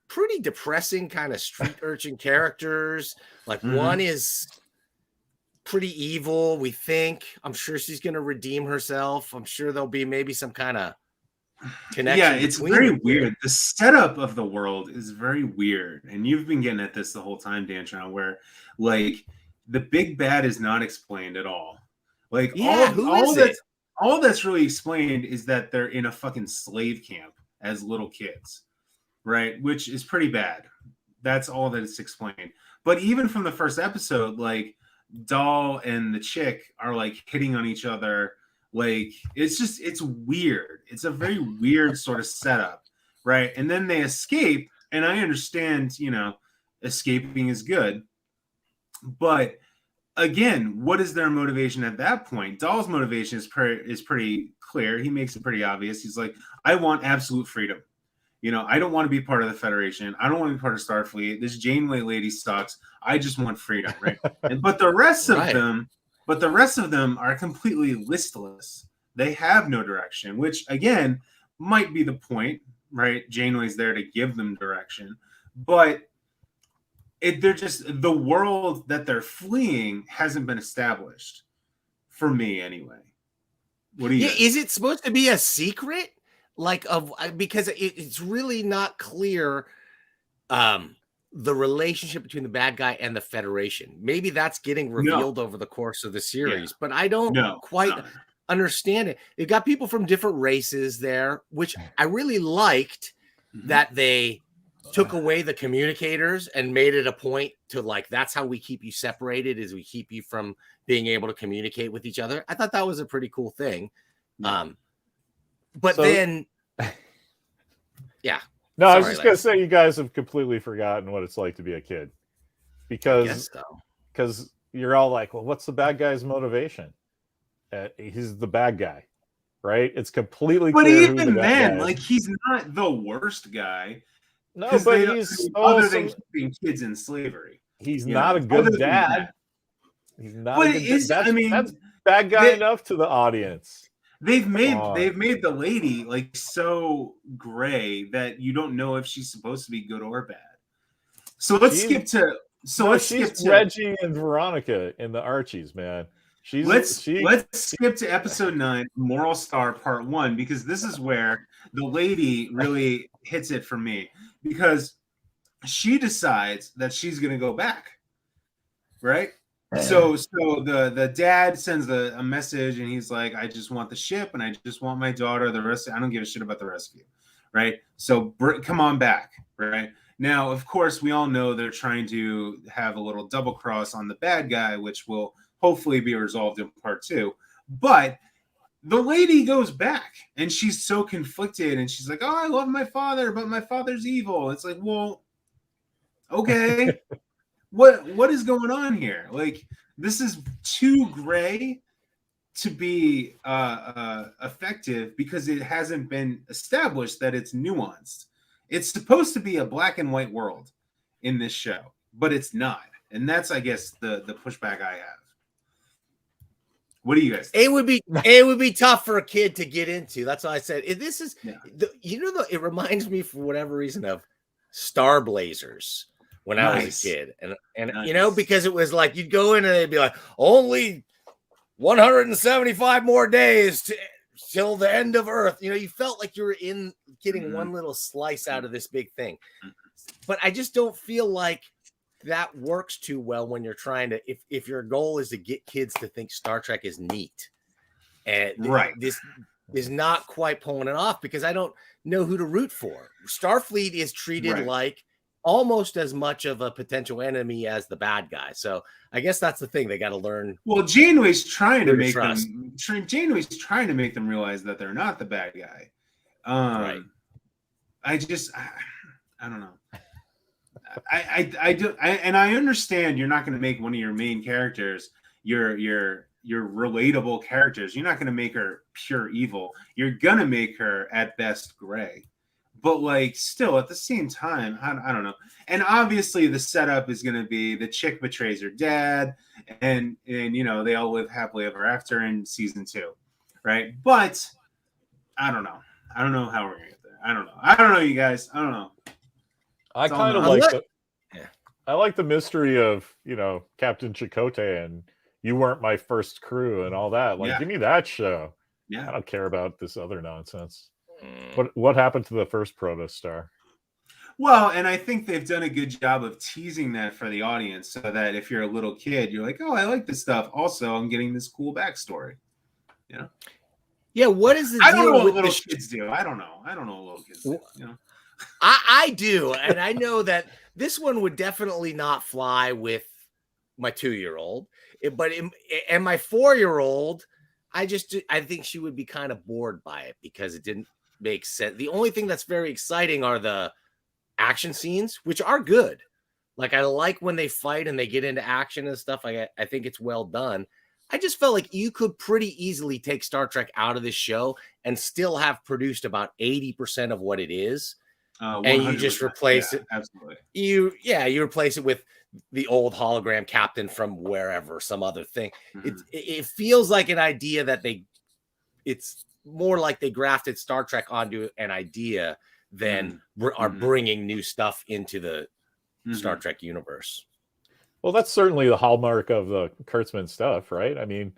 pretty depressing kind of street urchin characters. Like one is pretty evil, we think. I'm sure she's going to redeem herself. I'm sure there'll be maybe some kind of connection. Yeah, it's very weird. The setup of the world is very weird. And you've been getting at this the whole time, Dantron, where like the big bad is not explained at all. Like all that's really explained is that they're in a fucking slave camp as little kids, right? Which is pretty bad. That's all that it's explained. But even from the first episode, like Doll and the chick are like hitting on each other. Like it's weird. It's a very weird sort of setup, right? And then they escape, and I understand, you know, escaping is good, but again, what is their motivation at that point? Doll's motivation is pretty clear. He makes it pretty obvious. He's like, I want absolute freedom. You know, I don't want to be part of the Federation. I don't want to be part of Starfleet. This Janeway lady sucks. I just want freedom, right? But the rest of them are completely listless. They have no direction, which again might be the point, right? Janeway's there to give them direction, but they're just, the world that they're fleeing hasn't been established for me anyway. What do you? Is it supposed to be a secret? Like because it's really not clear the relationship between the bad guy and the Federation. Maybe that's getting revealed over the course of the series, but I don't quite understand it. They've got people from different races there, which I really liked that they took away the communicators and made it a point to like, that's how we keep you separated, is we keep you from being able to communicate with each other. I thought that was a pretty cool thing. But then, no, I was just going to say, you guys have completely forgotten what it's like to be a kid, because you're all like, well, what's the bad guy's motivation? He's the bad guy, right? It's completely but clear. But even then, like, he's not the worst guy. No, but he's other than keeping kids in slavery. He's not a good dad. He's not a good dad. That's bad guy enough to the audience. They've made the lady like so gray that you don't know if she's supposed to be good or bad. So let's skip to Reggie and Veronica in the Archies, man. Let's skip to episode 9, Moral Star Part 1, because this is where the lady really hits it for me, because she decides that she's going to go back, right? So the dad sends a message, and he's like, I just want the ship, and I just want my daughter. The rest, I don't give a shit about the rest of you, right? So come on back, right? Now, of course, we all know they're trying to have a little double cross on the bad guy, which will hopefully be resolved in part 2. But the lady goes back, and she's so conflicted, and she's like, oh, I love my father, but my father's evil. It's like, well, okay. What is going on here? Like, this is too gray to be effective, because it hasn't been established that it's nuanced. It's supposed to be a black and white world in this show, but it's not. And that's, I guess, the pushback I have. What do you guys think? It would be tough for a kid to get into. That's why I said this is it reminds me, for whatever reason, of Star Blazers when I was a kid. And you know, because it was like you'd go in and they'd be like, only 175 more days till the end of Earth. You know, you felt like you were getting one little slice out of this big thing. But I just don't feel like that works too well when you're trying to, if your goal is to get kids to think Star Trek is neat. And this is not quite pulling it off, because I don't know who to root for. Starfleet is treated like almost as much of a potential enemy as the bad guy. So I guess that's the thing. They got to learn. Well, Janeway's trying to make them. Janeway's trying to make them realize that they're not the bad guy. I don't know. I do, and I understand you're not going to make one of your main characters your relatable characters. You're not going to make her pure evil. You're going to make her at best gray. but like still at the same time, I don't know. And obviously the setup is going to be the chick betrays her dad, and you know they all live happily ever after in season 2, right? But I don't know. I don't know how we're gonna get there. I don't know. I don't know, you guys. I don't know. I It's all kind of nuts. like I like the mystery of, you know, Captain Chakotay and you weren't my first crew and all that. Like, Yeah. give me that show. I Yeah. don't care about this other nonsense. Mm. What happened to the first Protostar? Well, and I think they've done a good job of teasing that for the audience so that if you're a little kid, you're like, oh, I like this stuff. Also, I'm getting this cool backstory. You know? Yeah, what is the I don't know deal what with little the kids do. I don't know. I don't know what little kids do. You know? I do, and I know that this one would definitely not fly with my 2-year-old, and my 4-year-old, I think she would be kind of bored by it because it didn't make sense. The only thing that's very exciting are the action scenes, which are good. Like I like when they fight and they get into action and stuff. I think it's well done. I just felt like you could pretty easily take Star Trek out of this show and still have produced about 80% of what it is. And you just replace it. Absolutely. You replace it with the old hologram captain from wherever, some other thing. Mhm. It feels like an idea that it's more like they grafted Star Trek onto an idea than are bringing new stuff into the Star Trek universe. Well, that's certainly the hallmark of the Kurtzman stuff, right? I mean,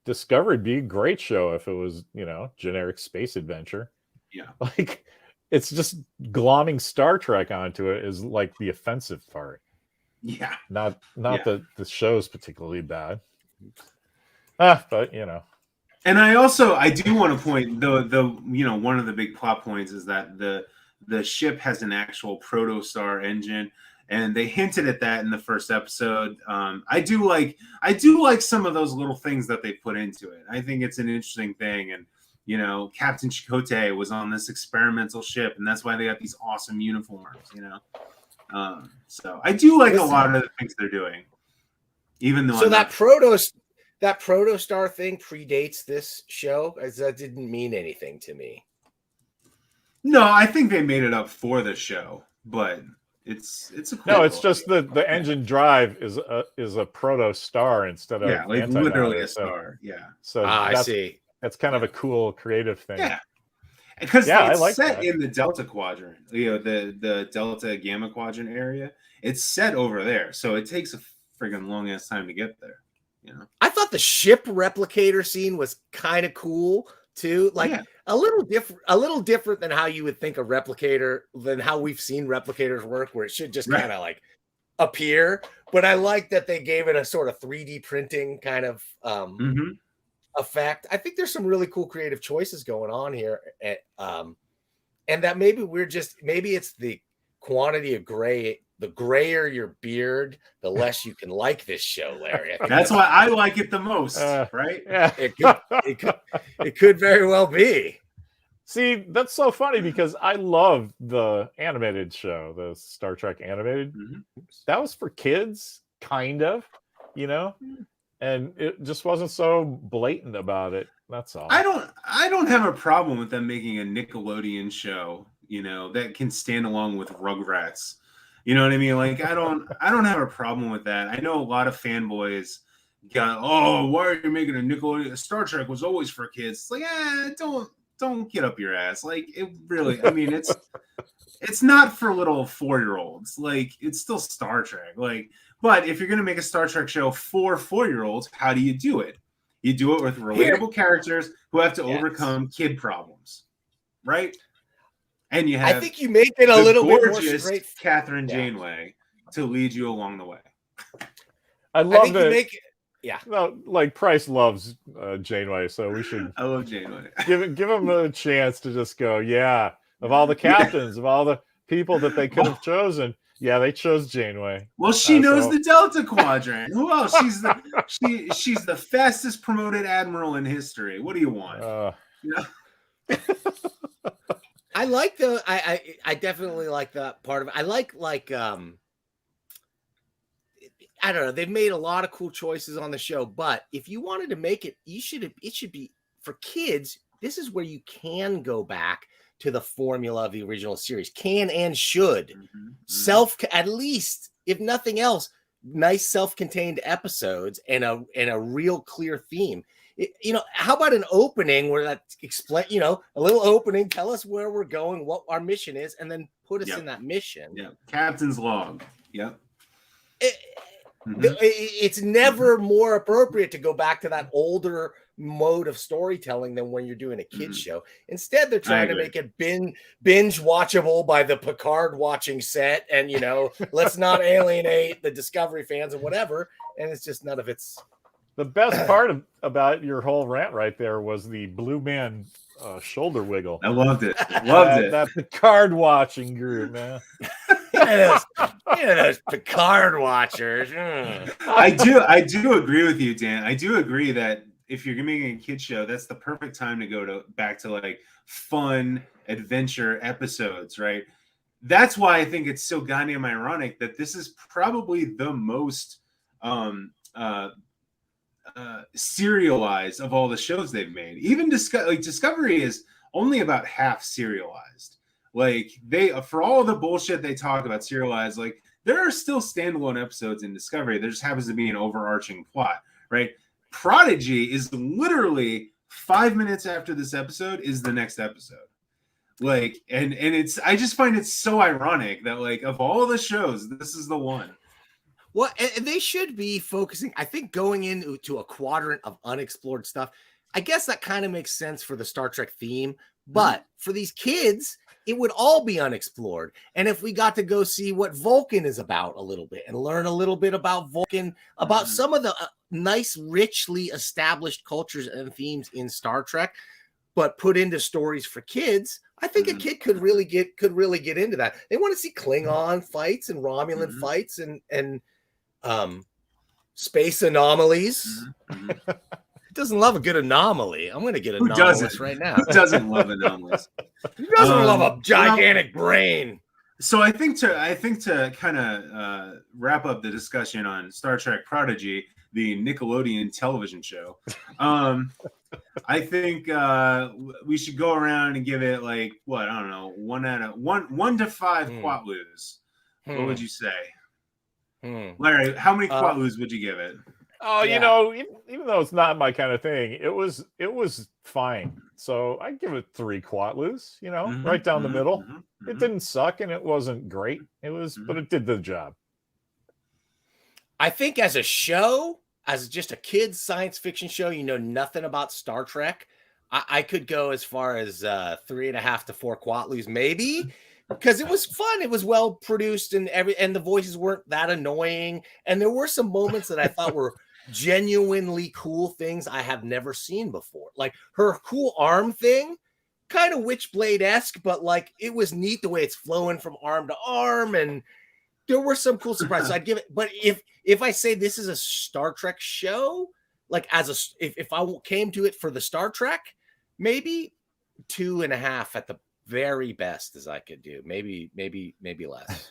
Discovery'd be a great show if it was, you know, generic space adventure. Yeah. Like, it's just glomming Star Trek onto it is like the offensive part. Yeah. Not Yeah. that the show's particularly bad. But you know. And I do want to point the you know, one of the big plot points is that the ship has an actual protostar engine, and they hinted at that in the first episode. I do like some of those little things that they put into it. I think it's an interesting thing, and you know, Captain Chakotay was on this experimental ship, and that's why they got these awesome uniforms. You know, so I do like a lot of the things they're doing, even though that protostar thing predates this show, as that didn't mean anything to me. No, I think they made it up for the show, but it's a cool it's just the engine drive is a protostar instead of like literally a star. So I see. That's kind of a cool creative thing. Yeah, because it's like set that. in the Delta Quadrant, you know, the Delta Gamma Quadrant area. It's set over there, so it takes a friggin' long ass time to get there. You know, I thought the ship replicator scene was kind of cool too, like a little different than how you would think a replicator, than how we've seen replicators work, where it should just kind of like appear. But I like that they gave it a sort of 3D printing kind of effect. I think there's some really cool creative choices going on here, and that maybe it's the quantity of gray. The grayer your beard, the less you can like this show, Larry. That's why I like it the most, right? Yeah, it could very well be. See, that's so funny because I love the animated show, the Star Trek animated. That was for kids, kind of, you know, and it just wasn't so blatant about it. That's all. I don't have a problem with them making a Nickelodeon show, you know, that can stand along with Rugrats. You know what I mean? Like I don't have a problem with that. I know a lot of fanboys got, oh, why are you making a Nickelodeon? Star Trek was always for kids. It's like, don't get up your ass. Like it really, I mean, it's not for little 4-year-olds. Like it's still Star Trek. Like, but if you're gonna make a Star Trek show for 4-year-olds, how do you do it? You do it with relatable characters who have to overcome kid problems, right? And you have, I think you make it a little bit more straight. Catherine Janeway to lead you along the way. I love that. No, like Price loves Janeway, so we should. I love Janeway. give him a chance to just go. Yeah, of all the captains, of all the people that they could have chosen, they chose Janeway. Well, she knows the Delta Quadrant. Who else? She's the fastest promoted admiral in history. What do you want? I like I definitely like that part of it. I like I don't know. They've made a lot of cool choices on the show, but if you wanted to make it, it should be for kids. This is where you can go back to the formula of the original series. Can and should. At least, if nothing else, nice self-contained episodes and a real clear theme. How about an opening where that explain, a little opening, tell us where we're going, what our mission is, and then put us in that mission. Yeah. Captain's log. Yep. It's never more appropriate to go back to that older mode of storytelling than when you're doing a kids show. Instead, they're trying to make it binge watchable by the Picard watching set, and let's not alienate the Discovery fans and whatever. And it's just none of it's. The best part about your whole rant right there was the Blue Man shoulder wiggle. I loved it. Loved it. That Picard watching group, man. Those Picard watchers. I do agree with you, Dan. I do agree that if you're making a kid show, that's the perfect time to go back to like fun adventure episodes, right? That's why I think it's so goddamn ironic that this is probably the most serialized of all the shows they've made. Even Discovery is only about half serialized. Like for all the bullshit they talk about serialized, like there are still standalone episodes in Discovery. There just happens to be an overarching plot, right? Prodigy is literally 5 minutes after this episode is the next episode. Like, and it's, I just find it so ironic that like of all the shows, this is the one. Well, and they should be focusing, I think, going into a quadrant of unexplored stuff. I guess that kind of makes sense for the Star Trek theme, but for these kids, it would all be unexplored. And if we got to go see what Vulcan is about a little bit and learn a little bit about Vulcan, about some of the nice, richly established cultures and themes in Star Trek, but put into stories for kids, I think a kid could really get into that. They want to see Klingon fights and Romulan fights and space anomalies. Doesn't love a good anomaly. I'm going to get anomalous right now. Who doesn't love anomalies? Who doesn't love a gigantic brain? So I think to kind of wrap up the discussion on Star Trek Prodigy, the Nickelodeon television show, I think we should go around and give it like what, I don't know, 1 to 5 Quatloos. What would you say? Larry, how many Quatloos would you give it? Oh, even though it's not my kind of thing, it was fine. So I give it 3 Quatloos, right down the middle. It didn't suck and it wasn't great. It was, but it did the job. I think as a show, as just a kid's science fiction show, nothing about Star Trek, I could go as far as 3.5 to 4 Quatloos, maybe. Because it was fun, it was well produced, and the voices weren't that annoying, and there were some moments that I thought were genuinely cool things I have never seen before. Like her cool arm thing, kind of Witchblade-esque, but like it was neat the way it's flowing from arm to arm, and there were some cool surprises. I'd give it, but if I say this is a Star Trek show, like if I came to it for the Star Trek, maybe 2.5 at the very best as I could do. Maybe less.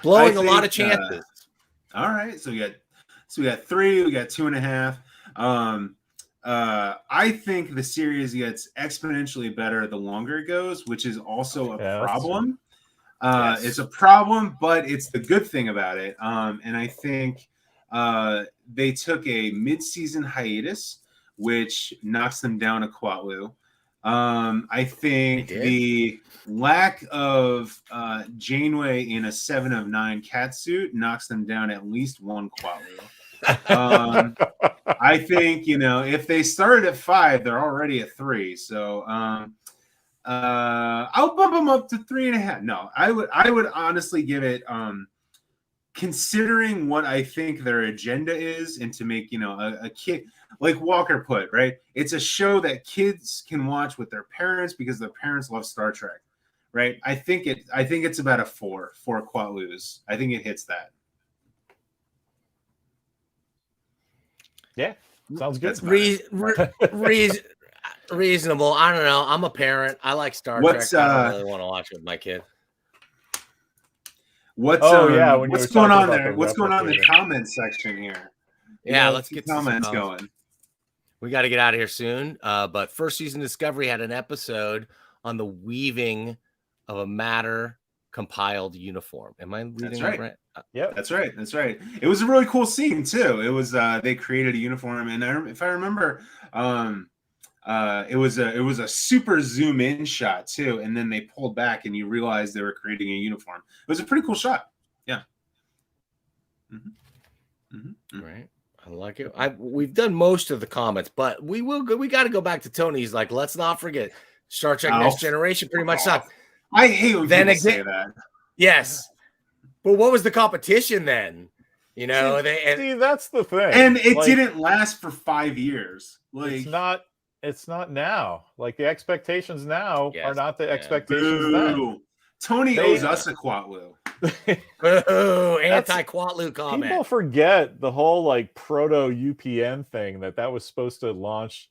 Blowing a lot of chances. All right. So we got 3, we got 2.5. I think the series gets exponentially better the longer it goes, which is also a problem. It's a problem, but it's the good thing about it. And I think they took a mid-season hiatus, which knocks them down a Quatloo. I think the lack of Janeway in a 7 of 9 catsuit knocks them down at least 1 Quatloo. I think, if they started at 5, they're already at 3. So I'll bump them up to 3.5. No, I would honestly give it, considering what I think their agenda is, and to make, a kid, like Walker put, right? It's a show that kids can watch with their parents because their parents love Star Trek, right? I think it's about a 4 Quatloos. I think it hits that. Yeah, sounds good. Reasonable. I don't know. I'm a parent. I like Star Trek. I don't really want to watch it with my kid. What's going on there? What's going on in the comments section here? Yeah, let's get comments going. We got to get out of here soon. But first season Discovery had an episode on the weaving of a matter compiled uniform. Am I reading that right? Yeah, that's right. That's right. It was a really cool scene too. It was they created a uniform, and if I remember, it was a super zoom in shot too, and then they pulled back, and you realized they were creating a uniform. It was a pretty cool shot. Yeah. Mm-hmm. Mm-hmm. Right. I like it. We've done most of the comments, but we got to go back to Tony. He's like, let's not forget Star Trek Next Generation pretty much sucked. I hate when people say that. Yes. But what was the competition then? You know, see, that's the thing. And it didn't last for 5 years. Like it's not now. Like the expectations now are not the expectations Boo. then. Tony owes us a Quatlu. Boo, anti-Quatlu comment. People forget the whole like proto UPN thing that was supposed to launch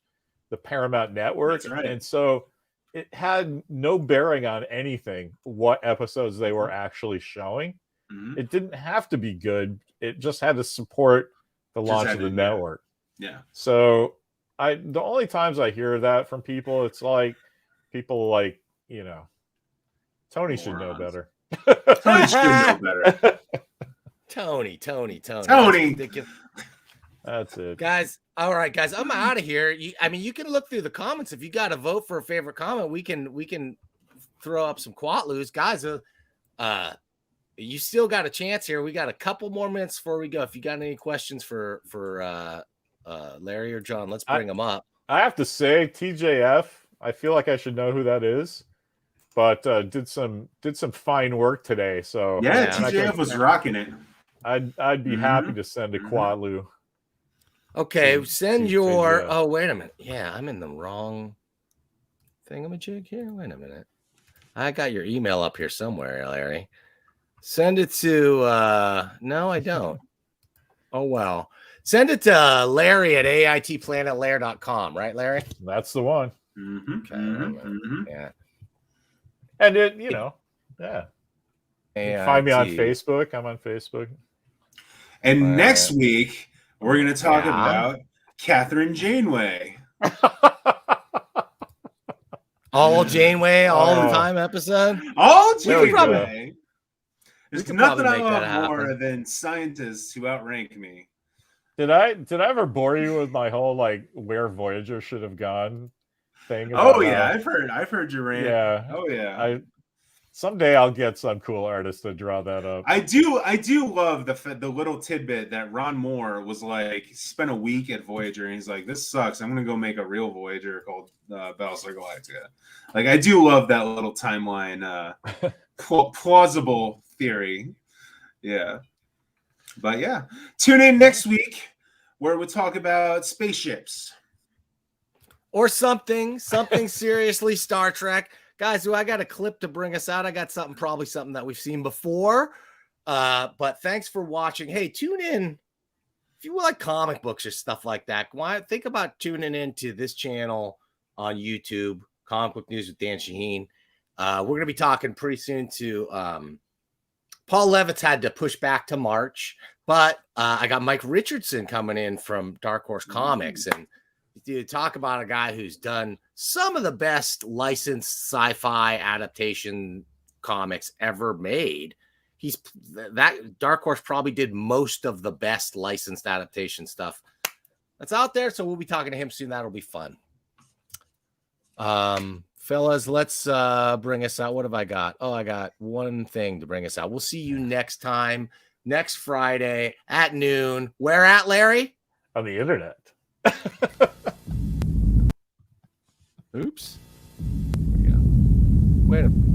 the Paramount Network. That's right. And so it had no bearing on anything what episodes they were actually showing. Mm-hmm. It didn't have to be good. It just had to support the launch of the network. Yeah. So the only times I hear that from people, it's like people like, you know, Tony should know better. Tony should know better. Tony. That's it. Guys, all right, guys, I'm out of here. You can look through the comments. If you got to vote for a favorite comment, we can throw up some Quatlus. Guys, you still got a chance here. We got a couple more minutes before we go. If you got any questions for Larry or John, let's bring them up. I have to say, TJF, I feel like I should know who that is, but did some fine work today. So yeah, TJF was rocking it. I'd be happy to send a Quatlu. Okay, send your. Oh, wait a minute. Yeah, I'm in the wrong thingamajig here. Wait a minute. I got your email up here somewhere, Larry. Send it to. No, I don't. Oh well. Send it to Larry at aitplanetlair.com, right, Larry? That's the one. Mm-hmm. Okay. Mm-hmm. Yeah. And it, you know, yeah. You can find me on Facebook. I'm on Facebook. And next week we're going to talk about Catherine Janeway. All Janeway, all the time episode. All Janeway. There's nothing I love more than scientists who outrank me. Did I ever bore you with my whole like where Voyager should have gone thing? Oh yeah, I've heard your rant. Yeah. Oh yeah. Someday I'll get some cool artist to draw that up. I do love the little tidbit that Ron Moore was like, he spent a week at Voyager and he's like, this sucks. I'm gonna go make a real Voyager called Battlestar Galactica. Like I do love that little timeline plausible theory. Yeah. But yeah, tune in next week where we'll talk about spaceships. Or something seriously Star Trek. Guys, do I got a clip to bring us out? I got probably something that we've seen before. But thanks for watching. Hey, tune in. If you like comic books or stuff like that, think about tuning into this channel on YouTube, Comic Book News with Dan Shaheen. We're going to be talking pretty soon to Paul Levitz had to push back to March, but I got Mike Richardson coming in from Dark Horse Comics, and talk about a guy who's done some of the best licensed sci-fi adaptation comics ever made. That Dark Horse probably did most of the best licensed adaptation stuff that's out there. So we'll be talking to him soon. That'll be fun. Fellas, let's bring us out. What have I got? Oh, I got one thing to bring us out. We'll see you next time, next Friday at noon. Where at, Larry? On the internet. Oops. Here we go. Wait a minute.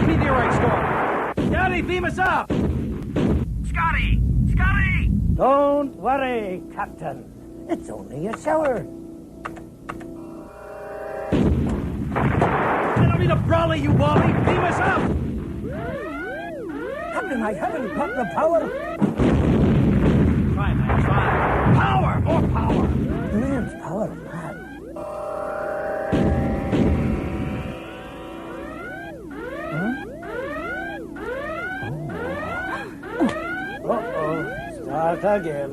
Meteorite storm. Scotty, beam us up. Scotty! Don't worry, Captain. It's only a shower. I don't need a brolly, you wally. Beam us up. Captain, I haven't got the power. Try, man, try. Power! More power! Man's power, man. Uh-oh. Start again.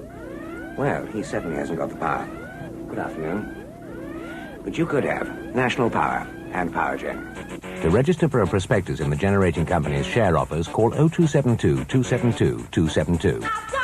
Well, he certainly hasn't got the power. Good afternoon. But you could have national power and power gen. To register for a prospectus in the generating company's share offers, call 0272 272 272.